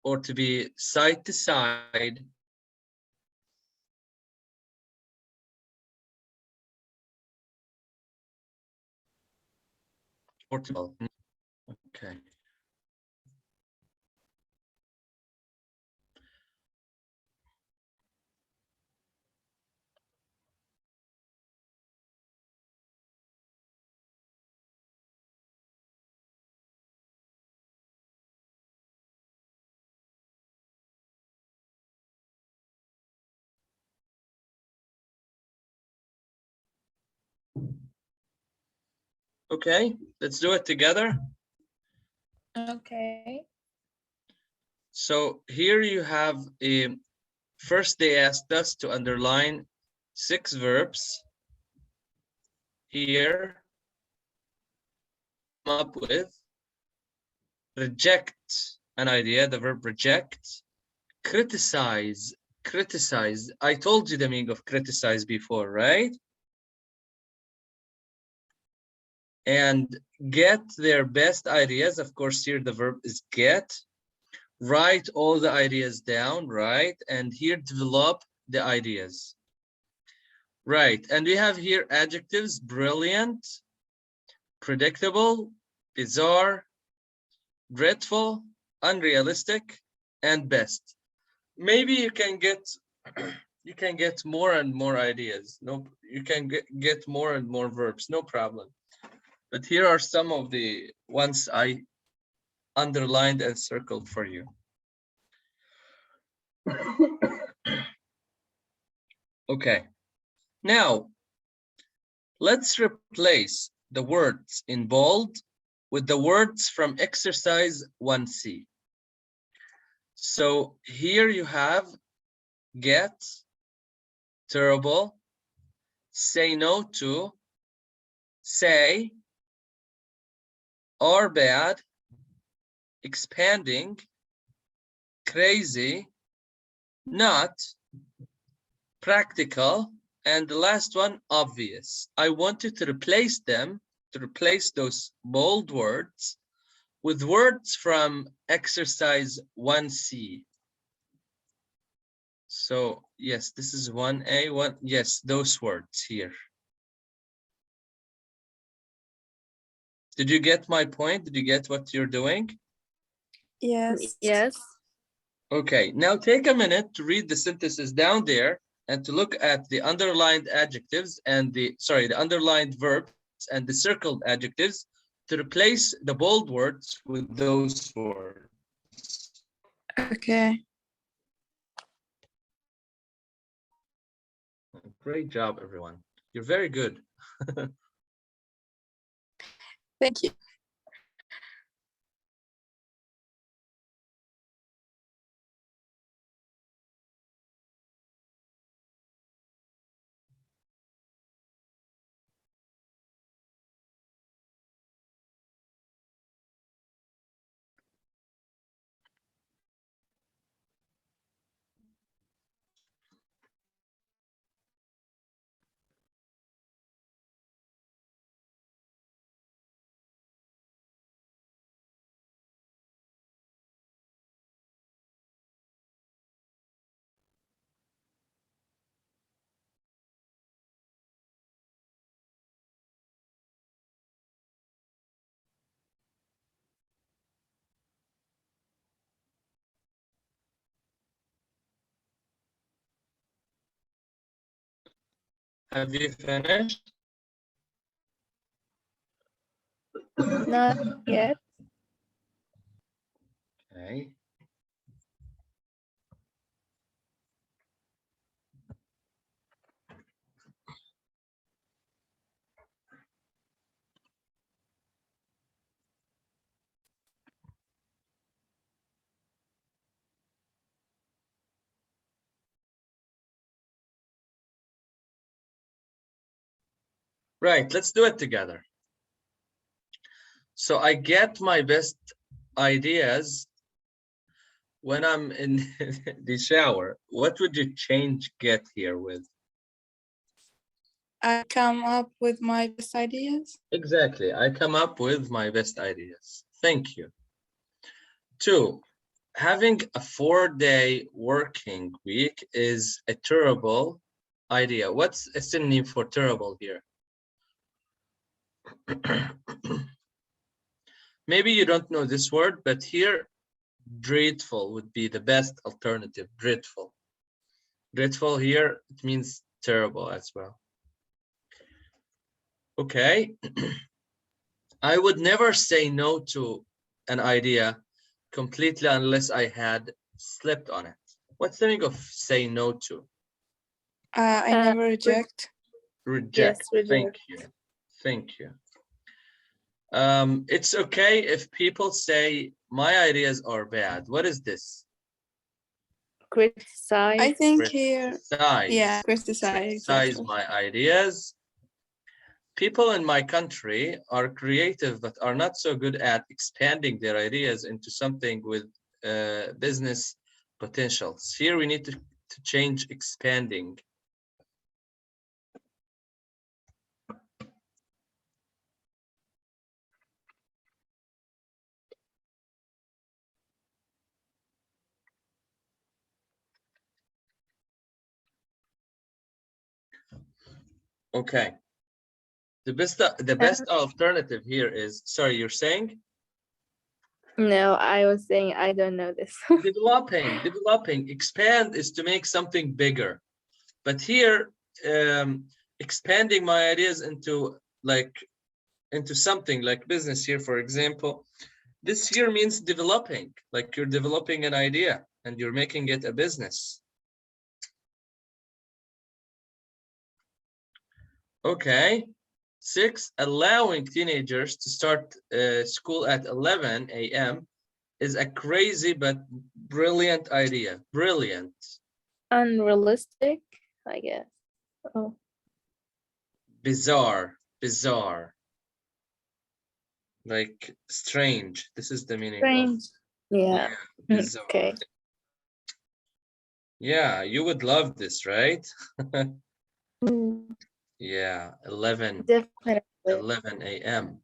B: or to be side to side. Or to, okay. Okay, let's do it together.
A: Okay.
B: So here you have a first they asked us to underline 6 verbs. Here come up with reject an idea, the verb reject, criticize. I told you the meaning of criticize before, right? And get their best ideas. Of course, here the verb is get. Write all the ideas down, right? And here develop the ideas. Right, and we have here adjectives: brilliant, predictable, bizarre, dreadful, unrealistic, and best. Maybe you can get more and more ideas. No, you can get more and more verbs, no problem. But here are some of the ones I underlined and circled for you. Okay, now let's replace the words in bold with the words from exercise 1C. So here you have get, terrible, say no to, say, are bad, expanding, crazy, not, practical, and the last one, obvious. I want you to replace them to replace those bold words with words from exercise 1C. So yes, this is 1A, yes, those words here. Did you get my point? Did you get what you're doing?
C: Yes.
A: Yes.
B: Okay, now take a minute to read the sentences down there and to look at the underlined adjectives and the underlined verbs and the circled adjectives to replace the bold words with those words.
C: Okay.
B: Great job, everyone. You're very good.
C: Thank you.
B: Have you finished?
A: Not yet.
B: Okay. Right, let's do it together. So I get my best ideas when I'm in the shower. What would you change get here with?
C: I come up with my best ideas.
B: Exactly, I come up with my best ideas. Thank you. 2, having a 4-day working week is a terrible idea. What's a synonym for terrible here? Maybe you don't know this word, but here, dreadful would be the best alternative. Dreadful. Dreadful here, it means terrible as well. Okay. I would never say no to an idea completely unless I had slept on it. What's the meaning of say no to?
C: I never reject.
B: Reject.
A: Yes, reject.
B: Thank you. Thank you. It's okay if people say my ideas are bad. What is this?
A: Criticize.
C: I think here,
B: Criticize.
C: yeah, criticize.
B: Criticize
C: Exactly.
B: my ideas. People in my country are creative, but are not so good at expanding their ideas into something with business potentials. Here we need to change expanding. Okay. The best alternative here is, sorry, you're saying?
A: No, I was saying I don't know this.
B: Developing. Expand is to make something bigger. But here, expanding my ideas into something like business here, for example, this here means developing, like you're developing an idea and you're making it a business. Okay. 6, allowing teenagers to start school at 11 a.m. is a crazy but brilliant idea. Brilliant.
A: Unrealistic, I guess. Oh.
B: Bizarre. Like strange. This is the meaning
A: Strange. Yeah.
B: bizarre.
A: Okay.
B: Yeah, you would love this, right?
A: Mm,
B: Yeah, 11.
A: definitely.
B: 11 a.m.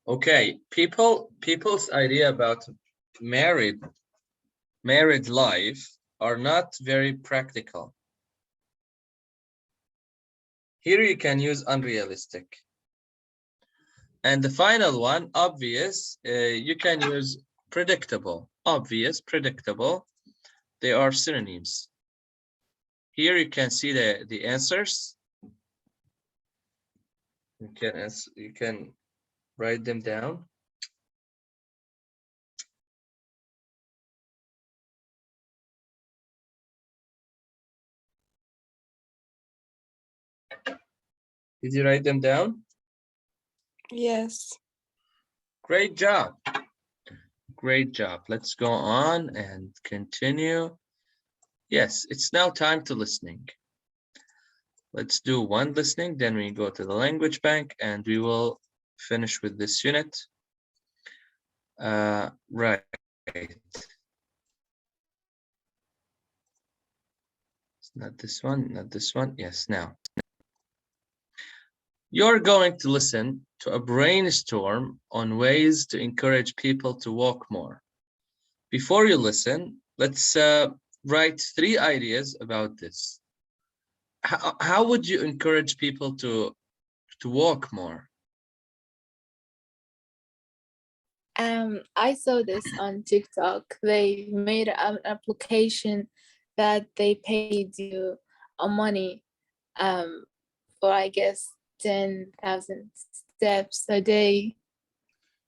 B: Okay, people's idea about married life are not very practical. Here you can use unrealistic. And the final one, obvious, you can use predictable. Obvious, predictable, they are synonyms. Here you can see the answers. You can write them down. Did you write them down?
C: Yes.
B: Great job. Great job. Let's go on and continue. Yes, it's now time to listening. Let's do one listening, then we go to the language bank and we will finish with this unit. Right. It's not this one, not this one. Yes, now. You're going to listen to a brainstorm on ways to encourage people to walk more. Before you listen, let's write 3 ideas about this. How would you encourage people to walk more?
A: I saw this on TikTok. They made an application that they paid you money for, I guess, 10,000 steps a day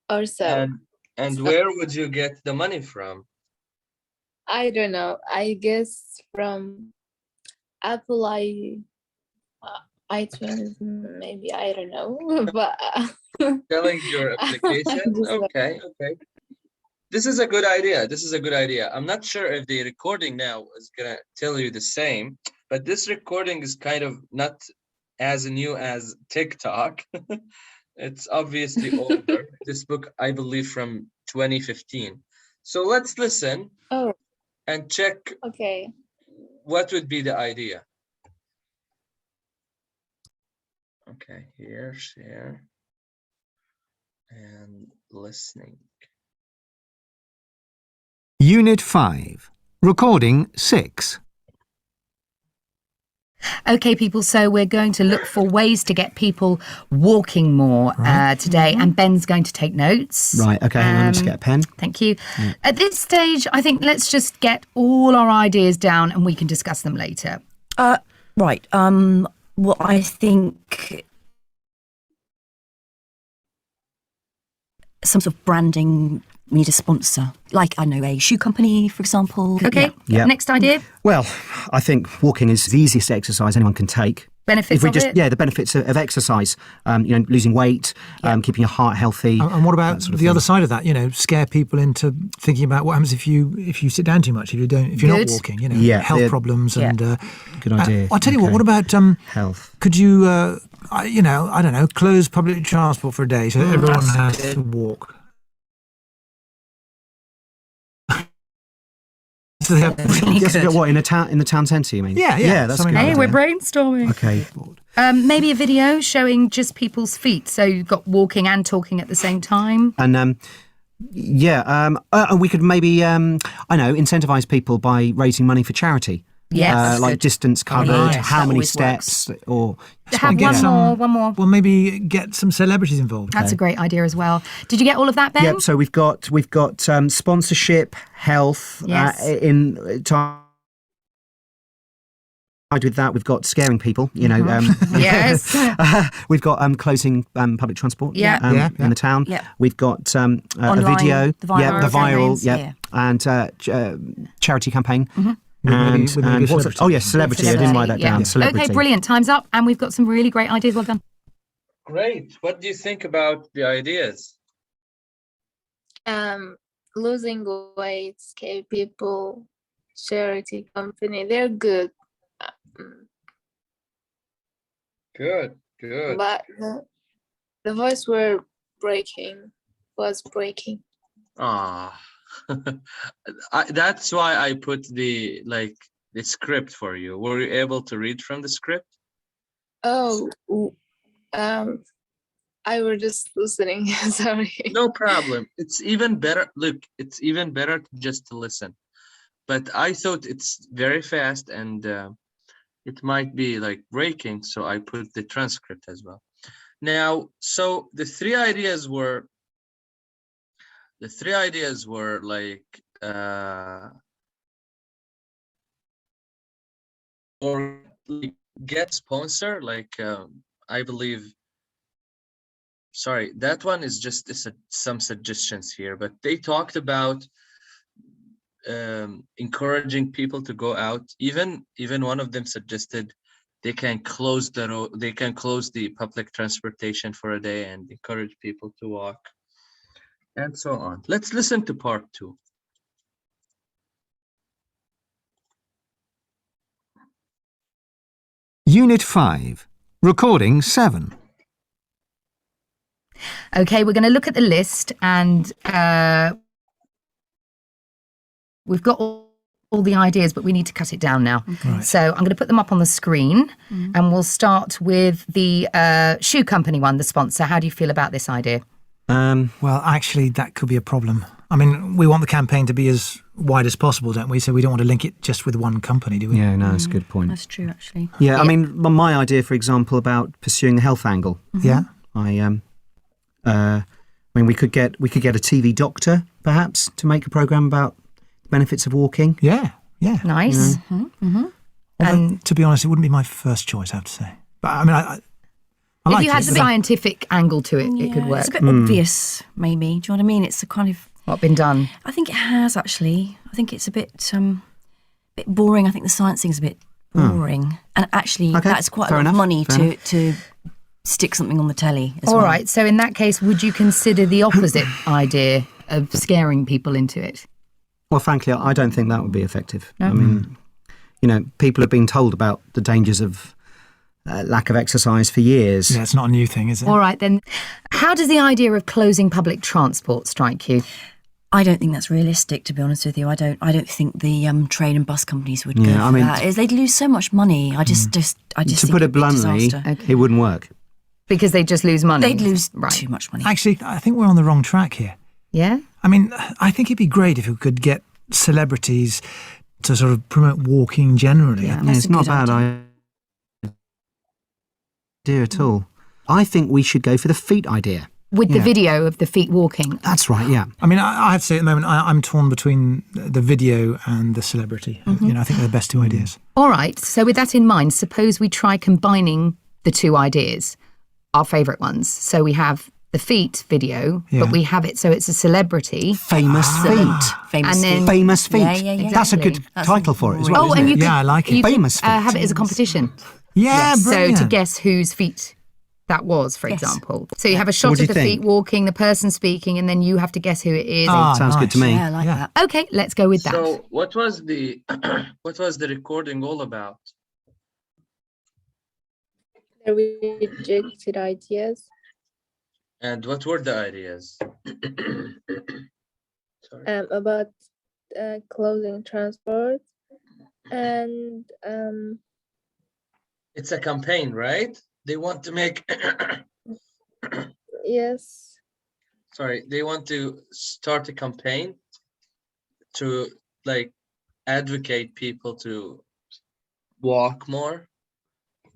A: or so.
B: And where would you get the money from?
A: I don't know. I guess from Apple iTunes, maybe, I don't know. But
B: Selling your application? Okay. This is a good idea. I'm not sure if the recording now is gonna tell you the same, but this recording is kind of not as new as TikTok. It's obviously older. This book, I believe, from 2015. So let's listen and check what would be the idea. Okay, here, share, and listening.
D: Unit 5, Recording 6.
E: Okay, people, so we're going to look for ways to get people walking more today, and Ben's going to take notes.
D: Right, okay, hang on, just get a pen.
E: Thank you. Yeah. At this stage, I think let's just get all our ideas down and we can discuss them later.
F: Right, well, I think some sort of branding, we need a sponsor, like, I know, a shoe company, for example.
E: Okay, next idea.
D: Well, I think walking is the easiest exercise anyone can take.
E: Benefits of it?
D: Yeah, the benefits of exercise, losing weight, keeping your heart healthy.
G: And what about the other side of that, scare people into thinking about what happens if you sit down too much, if you're not walking, health problems and...
D: Good idea.
G: I'll tell you what about...
D: health.
G: Could you, I don't know, close public transport for a day so that everyone has to walk? So they have
D: what, in the town centre, you mean?
G: Yeah,
D: that's good.
E: Hey, we're brainstorming.
D: Okay.
E: Maybe a video showing just people's feet, so you've got walking and talking at the same time.
D: And we could maybe incentivise people by raising money for charity.
E: Yes,
D: like distance covered, how many steps,
E: works.
D: Or
E: have one more.
G: Well, maybe get some celebrities involved.
E: That's a great idea as well. Did you get all of that, Ben?
D: Yeah. So we've got sponsorship, health.
E: Yes.
D: In time with that, we've got scaring people.
E: Yes.
D: We've got closing public transport. In the town.
E: Yeah.
D: We've got
E: Online,
D: a video.
E: the viral.
D: And charity campaign.
E: Mm-hmm.
D: And celebrity. I didn't write that down. Celebrity.
E: Okay, brilliant. Time's up, and we've got some really great ideas. Well done.
B: Great. What do you think about the ideas?
A: Losing weight, scare people, charity company, they're good.
B: Good.
A: But the voice was breaking.
B: That's why I put the script for you. Were you able to read from the script?
A: Oh, I was just listening. Sorry.
B: No problem. It's even better. Look, it's even better just to listen. But I thought it's very fast and it might be like breaking, so I put the transcript as well. Now, so the three ideas were like or like get sponsor, like I believe. Sorry, that one is just some suggestions here, but they talked about encouraging people to go out. Even one of them suggested they can close the public transportation for a day and encourage people to walk, and so on. Let's listen to part 2.
H: Unit 5, Recording 7.
E: Okay, we're going to look at the list, and we've got all the ideas, but we need to cut it down now.
G: Right.
E: So I'm going to put them up on the screen, and we'll start with the shoe company one, the sponsor. How do you feel about this idea?
G: Well, actually, that could be a problem. I mean, we want the campaign to be as wide as possible, don't we? So we don't want to link it just with one company, do we?
D: Yeah, no, that's a good point.
F: That's true, actually.
D: Yeah, I mean, my idea, for example, about pursuing the health angle.
G: Yeah.
D: I mean, we could get a TV doctor, perhaps, to make a programme about the benefits of walking.
G: Yeah, yeah.
E: Nice.
G: Although, to be honest, it wouldn't be my first choice, I have to say. But I mean, I
E: If
G: like
E: you had
G: it,
E: the scientific angle to it, it could work.
F: It's a bit obvious, maybe. Do you know what I mean? It's a kind of...
E: What been done?
F: I think it has, actually. I think it's a bit boring. I think the science thing's a bit boring. And actually, that's quite a lot of money to stick something on the telly as well.
E: All right, so in that case, would you consider the opposite idea of scaring people into it?
D: Well, frankly, I don't think that would be effective.
E: No?
D: I mean, you know, people have been told about the dangers of lack of exercise for years.
G: Yeah, it's not a new thing, is it?
E: All right, then. How does the idea of closing public transport strike you?
F: I don't think that's realistic, to be honest with you. I don't think the train and bus companies would go for that. They'd lose so much money. I just
D: to
F: think
D: put it
F: it'd be a
D: bluntly,
F: disaster.
D: it wouldn't work.
E: Because they just lose money?
F: They'd lose too much money.
G: Actually, I think we're on the wrong track here.
E: Yeah?
G: I mean, I think it'd be great if we could get celebrities to sort of promote walking generally.
F: Yeah,
D: It's not a bad idea at all. I think we should go for the feet idea.
E: With the video of the feet walking?
D: That's right, yeah.
G: I mean, I have to say at the moment, I'm torn between the video and the celebrity. You know, I think they're the best two ideas.
E: All right, so with that in mind, suppose we try combining the two ideas, our favourite ones. So we have the feet video, but we have it so it's a celebrity.
D: Famous feet.
F: Famous
E: And then-
D: Famous feet.
F: Yeah.
D: That's a good title for it as well,
E: Oh,
D: isn't
E: and
D: it?
E: you could,
G: I like it.
E: you could,
D: Famous feet.
E: have it as a competition.
G: Yeah,
E: So
G: brilliant.
E: to guess whose feet that was, for example. So you have a shot
D: What do
E: of
D: you
E: the
D: think?
E: feet walking, the person speaking, and then you have to guess who it is.
D: Sounds good to me.
F: Yeah, I like that.
E: Okay, let's go with that.
B: So what was the recording all about?
A: The rejected ideas.
B: And what were the ideas? Sorry.
A: About closing transport and
B: It's a campaign, right? They want to make
A: yes.
B: sorry, they want to start a campaign to like advocate people to walk more.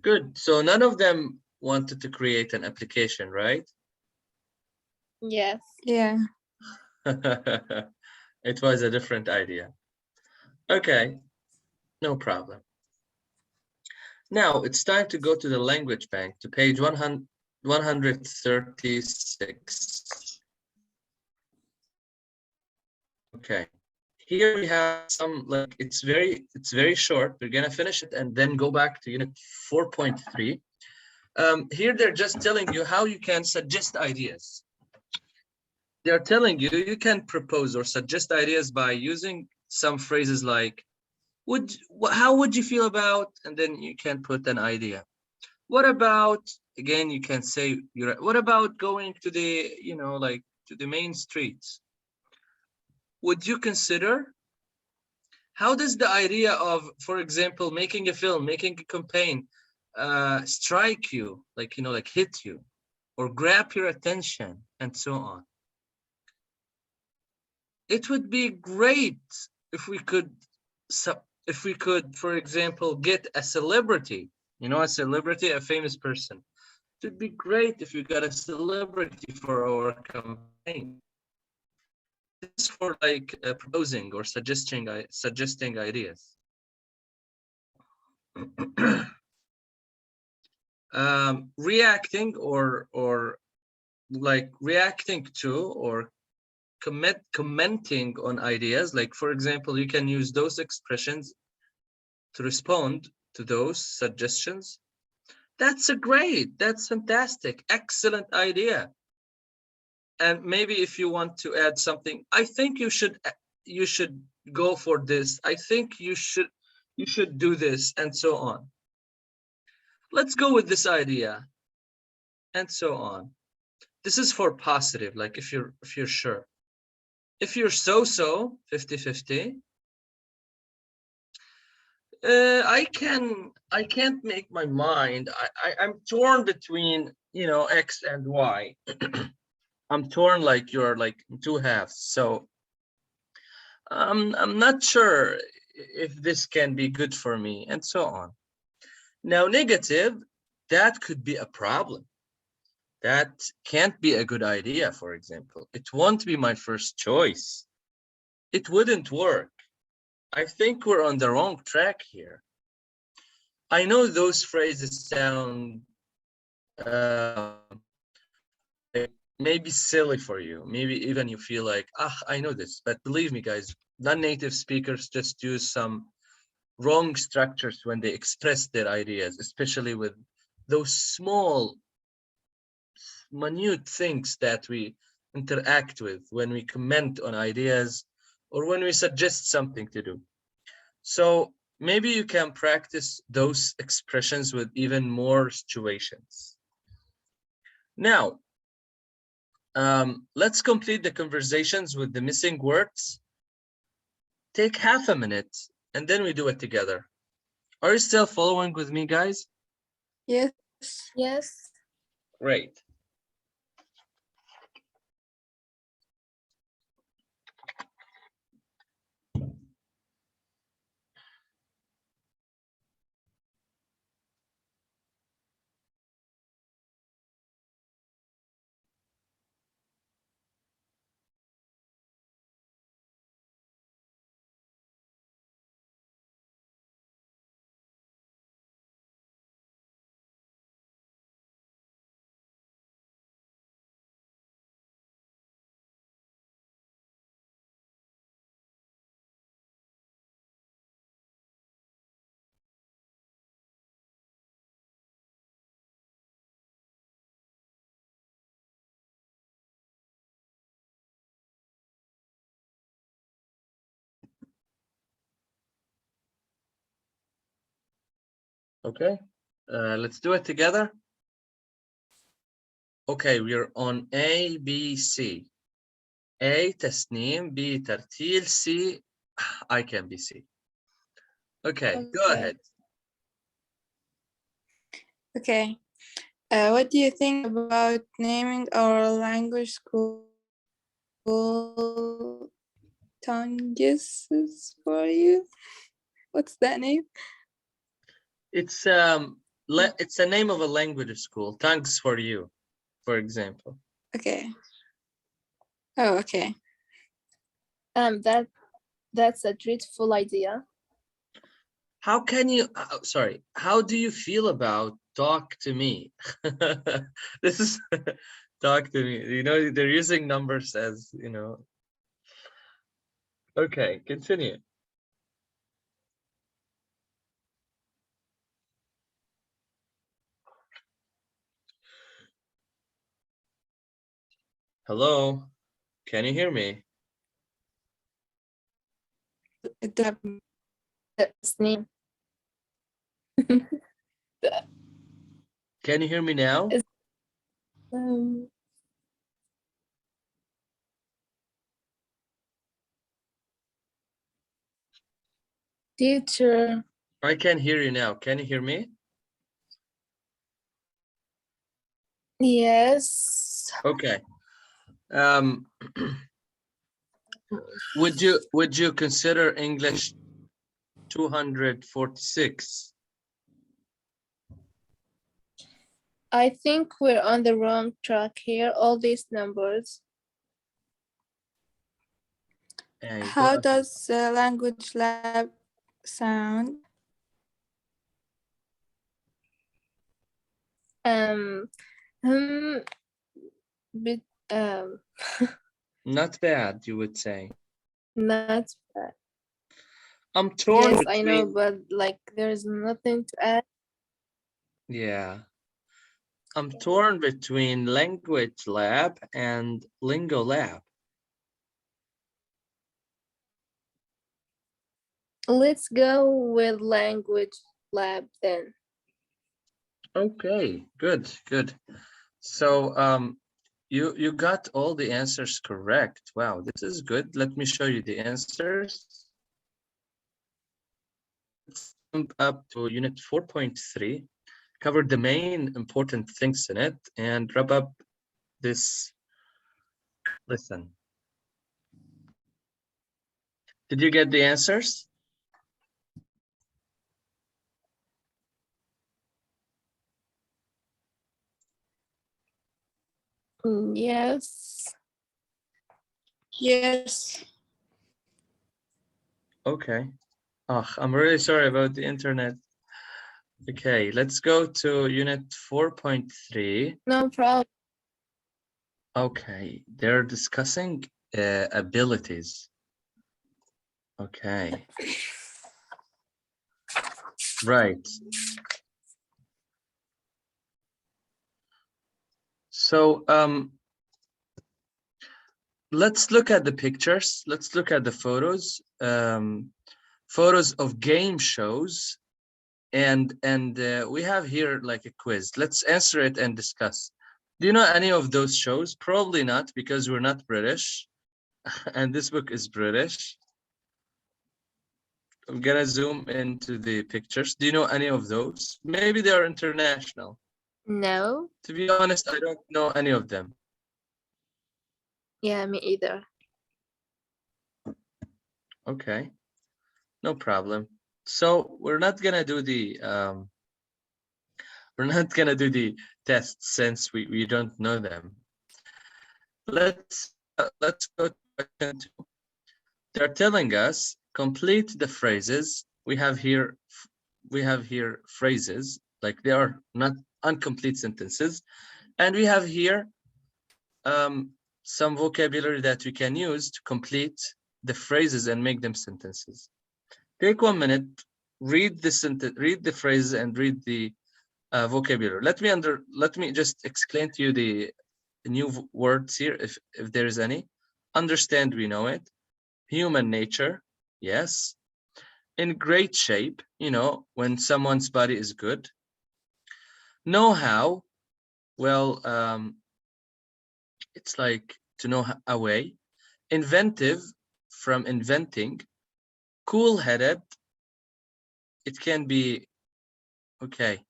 B: Good. So none of them wanted to create an application, right?
A: Yes.
C: Yeah.
B: It was a different idea. Okay, no problem. Now it's time to go to the language bank, to page 136. Okay, here we have some, like, it's very short. We're gonna finish it and then go back to unit 4.3. Here they're just telling you how you can suggest ideas. They're telling you you can propose or suggest ideas by using some phrases like, how would you feel about, and then you can put an idea. What about, again, you can say, what about going to the, you know, like to the main streets? Would you consider? How does the idea of, for example, making a film, making a campaign, strike you, like, like hit you, or grab your attention, and so on. It would be great if we could, for example, get a celebrity, a celebrity, a famous person. It would be great if we got a celebrity for our campaign. This is for like proposing or suggesting ideas. Reacting or like reacting to or commenting on ideas, like for example, you can use those expressions to respond to those suggestions. That's fantastic, excellent idea. And maybe if you want to add something, I think you should go for this, I think you should do this, and so on. Let's go with this idea, and so on. This is for positive, like if you're sure. If you're so 50-50, I can't make my mind. I'm torn between X and Y. I'm torn, like you're like two halves. So I'm not sure if this can be good for me, and so on. Now negative, that could be a problem. That can't be a good idea, for example. It won't be my first choice. It wouldn't work. I think we're on the wrong track here. I know those phrases sound maybe silly for you. Maybe even you feel like, I know this. But believe me, guys, non-native speakers just use some wrong structures when they express their ideas, especially with those small, minute things that we interact with when we comment on ideas or when we suggest something to do. So maybe you can practice those expressions with even more situations. Now, let's complete the conversations with the missing words. Take half a minute and then we do it together. Are you still following with me, guys?
C: Yes.
A: Yes.
B: Great. Okay, let's do it together. Okay, we're on A, B, C. A, تسنيم, B, ترتيل, C, I can be C. Okay, go ahead.
C: Okay. What do you think about naming our language school Tongues for you? What's that name?
B: It's it's a name of a language school. Thanks for you, for example.
C: Okay. Oh, okay.
A: That's a dreadful idea.
B: How can you? Sorry. How do you feel about talk to me? This is talk to me. You know, they're using numbers as Okay, continue. Hello, can you hear me?
A: That's name.
B: Can you hear me now?
A: Teacher.
B: I can hear you now. Can you hear me?
A: Yes.
B: Okay. Would you consider English 246?
A: I think we're on the wrong track here. All these numbers.
C: How does the language lab sound?
A: Bit
B: Not bad, you would say.
A: not bad.
B: I'm torn
A: Yes,
B: between...
A: I know, but like there's nothing to add.
B: Yeah. I'm torn between language lab and lingo lab.
A: Let's go with language lab then.
B: Okay, good. So you got all the answers correct. Wow, this is good. Let me show you the answers. Let's jump up to unit 4.3, cover the main important things in it, and wrap up this lesson. Did you get the answers?
A: Yes.
C: Yes.
B: Okay. Oh, I'm really sorry about the internet. Okay, let's go to unit 4.3.
A: No problem.
B: Okay, they're discussing abilities. Okay. Right. So let's look at the pictures. Let's look at the photos. Photos of game shows, and we have here like a quiz. Let's answer it and discuss. Do you know any of those shows? Probably not, because we're not British, and this book is British. I'm gonna zoom into the pictures. Do you know any of those? Maybe they are international.
A: No.
B: To be honest, I don't know any of them.
A: Yeah, me either.
B: Okay, no problem. So we're not gonna do the test since we don't know them. Let's go to question 2. They're telling us complete the phrases. We have here phrases, like they are not incomplete sentences, and we have here some vocabulary that we can use to complete the phrases and make them sentences. Take 1 minute, read the sentence, read the phrases, and read the vocabulary. Let me just explain to you the new words here, if there is any. Understand, we know it. Human nature, yes. In great shape, you know, when someone's body is good. Know how, well, it's like to know a way. Inventive, from inventing. Cool-headed, it can be, okay,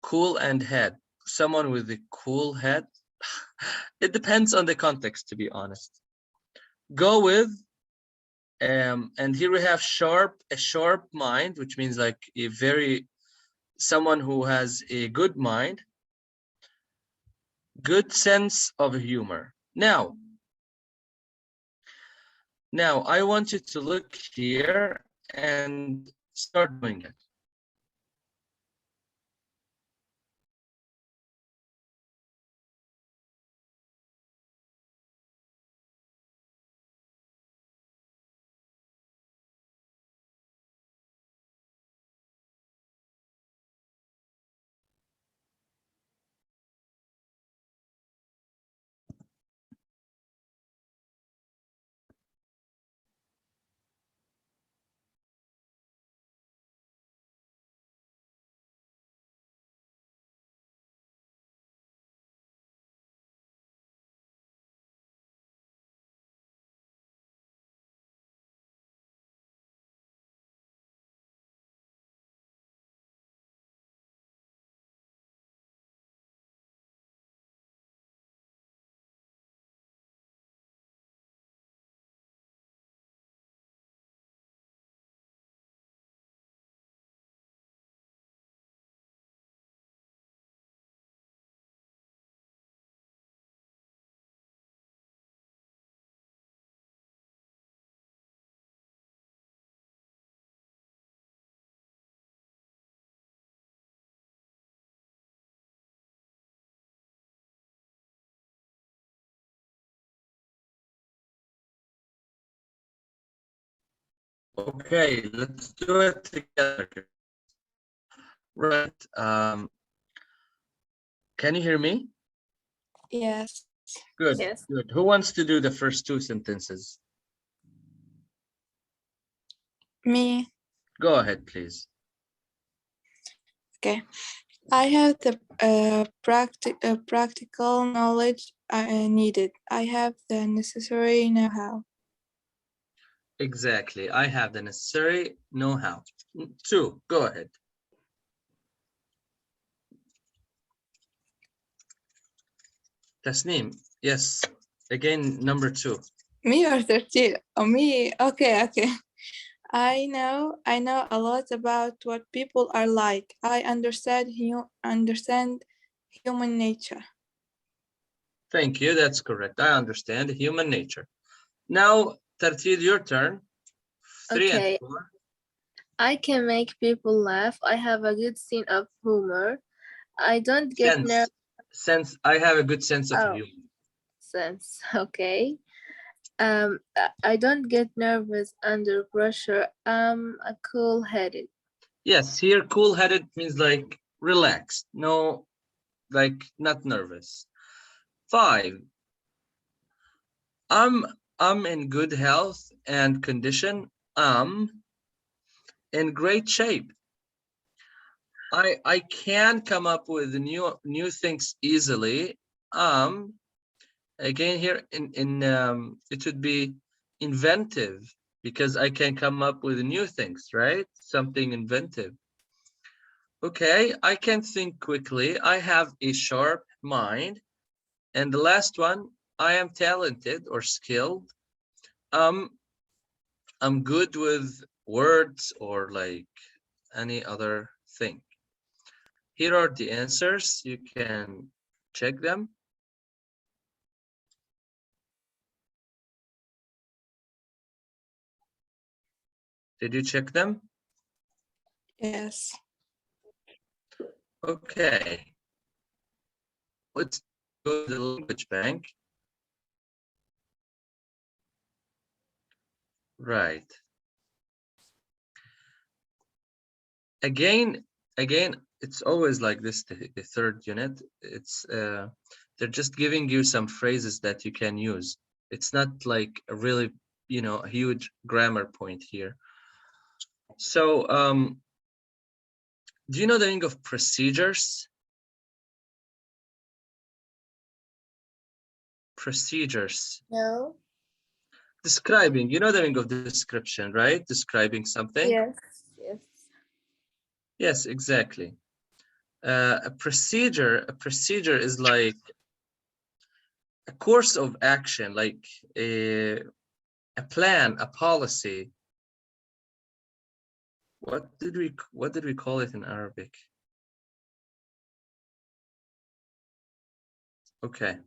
B: cool and head, someone with a cool head. It depends on the context, to be honest. Go with, and here we have a sharp mind, which means like someone who has a good mind, good sense of humor. Now I want you to look here and start doing it. Okay, let's do it together. Right. Can you hear me?
C: Yes.
B: Good.
A: Yes.
B: Good. Who wants to do the first two sentences?
C: Me.
B: Go ahead, please.
C: Okay. I have the practical knowledge needed. I have the necessary know-how.
B: Exactly. I have the necessary know-how. Two. Go ahead. Tasneem. Yes. Again, number two.
C: Me or 13? Oh, me. Okay. I know a lot about what people are like. I understand human nature.
B: Thank you. That's correct. I understand human nature. Now, Tartid, your turn. 3 and 4.
A: I can make people laugh. I have a good sense of humor. I don't get nervous.
B: I have a good sense of humor.
A: Sense. Okay. I don't get nervous under pressure. I'm cool-headed. Yes,
B: here cool-headed means like relaxed. No, like not nervous. 5. I'm in good health and condition. I'm in great shape. I can come up with new things easily. Again here in it would be inventive because I can come up with new things, right? Something inventive. Okay, I can think quickly. I have a sharp mind. And the last one, I am talented or skilled. I'm good with words or like any other thing. Here are the answers. You can check them. Did you check them?
C: Yes.
B: Okay. Let's go to the language bank. Right. Again, it's always like this, the third unit. It's they're just giving you some phrases that you can use. It's not like a really, a huge grammar point here. So, do you know the meaning of procedures? Procedures.
A: No.
B: Describing, you know the meaning of description, right? Describing something.
A: Yes.
B: Yes, exactly. A procedure is like a course of action, like a plan, a policy. What did we call it in Arabic? Okay.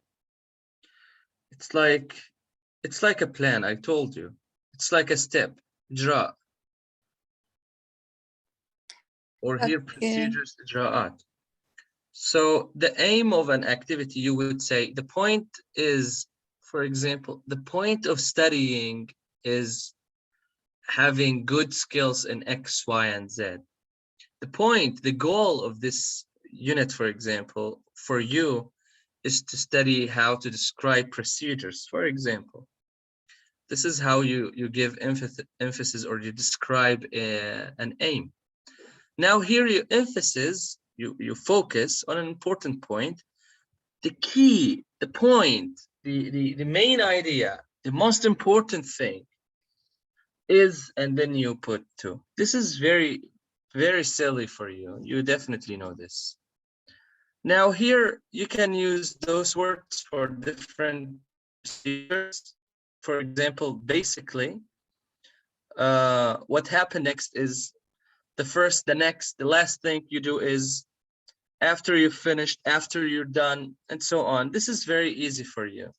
B: It's like a plan, I told you. It's like a step, ijra. Or here procedures, ijra'at. So the aim of an activity, you would say, the point is, for example, the point of studying is having good skills in X, Y, and Z. The goal of this unit, for example, for you, is to study how to describe procedures, for example. This is how you give emphasis or you describe an aim. Now here you focus on an important point, the key, the point, the main idea, the most important thing is, and then you put to. This is very, very silly for you. You definitely know this. Now here you can use those words for different procedures. For example, basically, what happened next is the last thing you do is after you've finished, after you're done, and so on. This is very easy for you.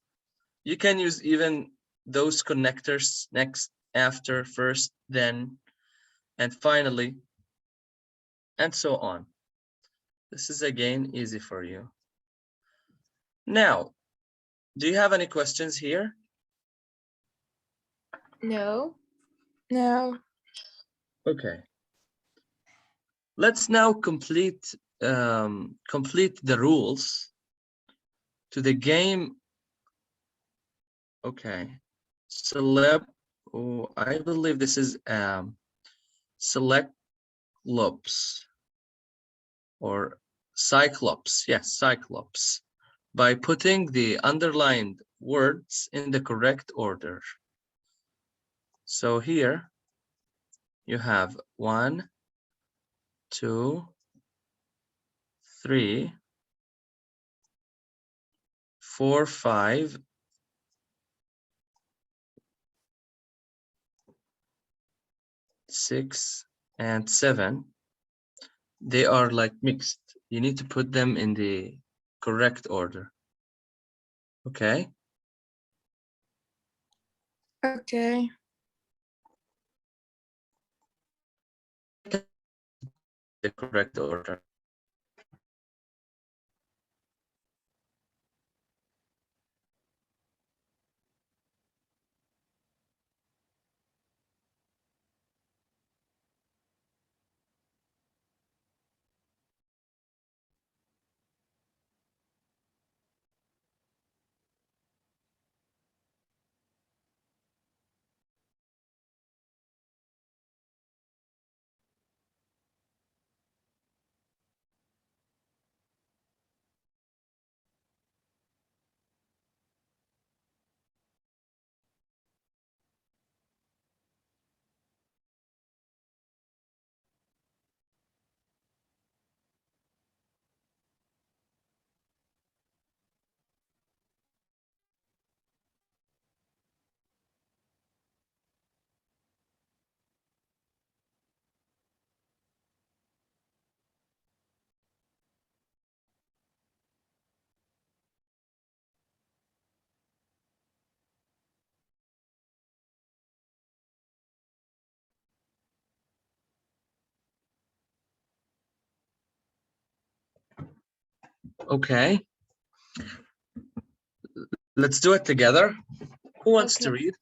B: You can use even those connectors, next, after, first, then, and finally, and so on. This is again easy for you. Now, do you have any questions here?
A: No.
B: Okay. Let's now complete the rules to the game. Okay. Select. Oh, I believe this is select loops or cyclops. Yes, cyclops. By putting the underlined words in the correct order. So here you have 1, 2, 3, 4, 5, 6, and 7. They are like mixed. You need to put them in the correct order. Okay?
C: Okay.
B: The correct order. Okay. Let's do it together. Who wants to read?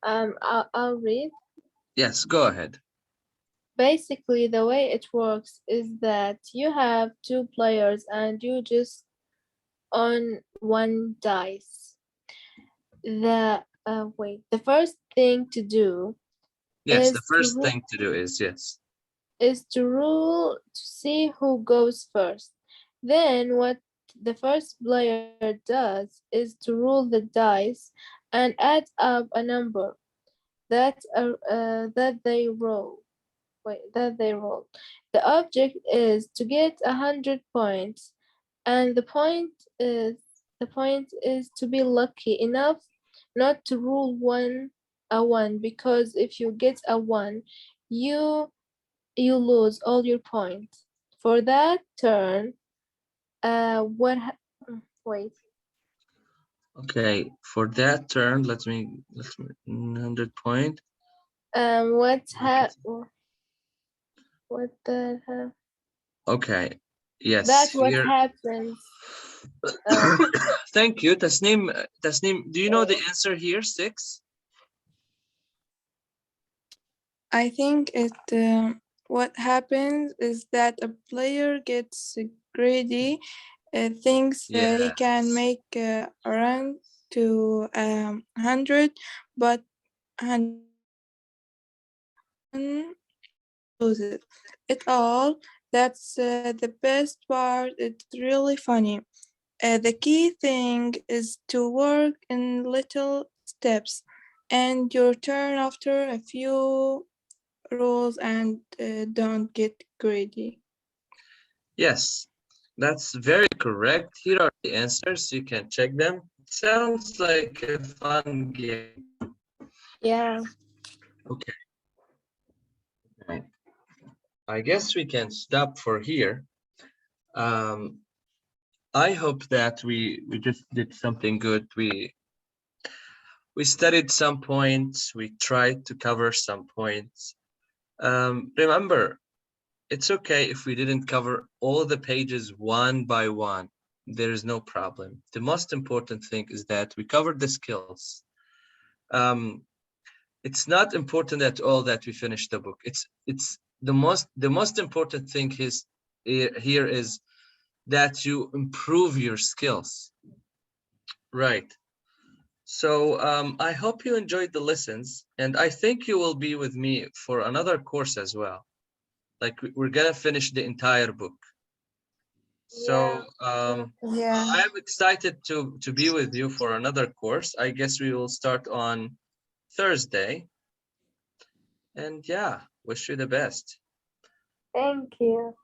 A: I'll read.
B: Yes, go ahead.
A: Basically, the way it works is that you have 2 players and you just on 1 dice. The first thing to do
B: Yes,
A: is
B: the first thing to do is, yes.
A: Is to rule to see who goes first. Then what the first player does is to roll the dice and add up a number that they roll. The object is to get 100 points, and the point is to be lucky enough not to rule a one, because if you get a 1, you lose all your points. For that turn, wait.
B: Okay, for that turn, let's me 100 point.
A: What the hell?
B: Okay, yes.
A: That's what happens.
B: Thank you, Tasneem. Tasneem, do you know the answer here? 6.
C: I think what happens is that a player gets greedy, thinks he can make a run to 100, but 100 loses it all. That's the best part. It's really funny. The key thing is to work in little steps, and your turn after a few rules, and don't get greedy.
B: Yes, that's very correct. Here are the answers. You can check them. Sounds like a fun game.
A: Yeah.
B: Okay. I guess we can stop for here. I hope that we just did something good. We studied some points. We tried to cover some points. Remember, it's okay if we didn't cover all the pages one by one. There is no problem. The most important thing is that we covered the skills. it's not important at all that we finish the book. It's the most important thing here is that you improve your skills. Right. So I hope you enjoyed the lessons, and I think you will be with me for another course as well. Like we're gonna finish the entire book. So I'm excited to be with you for another course. I guess we will start on Thursday. And yeah, wish you the best.
A: Thank you.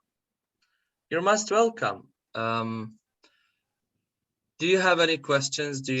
B: You're most welcome. Do you have any questions? Do you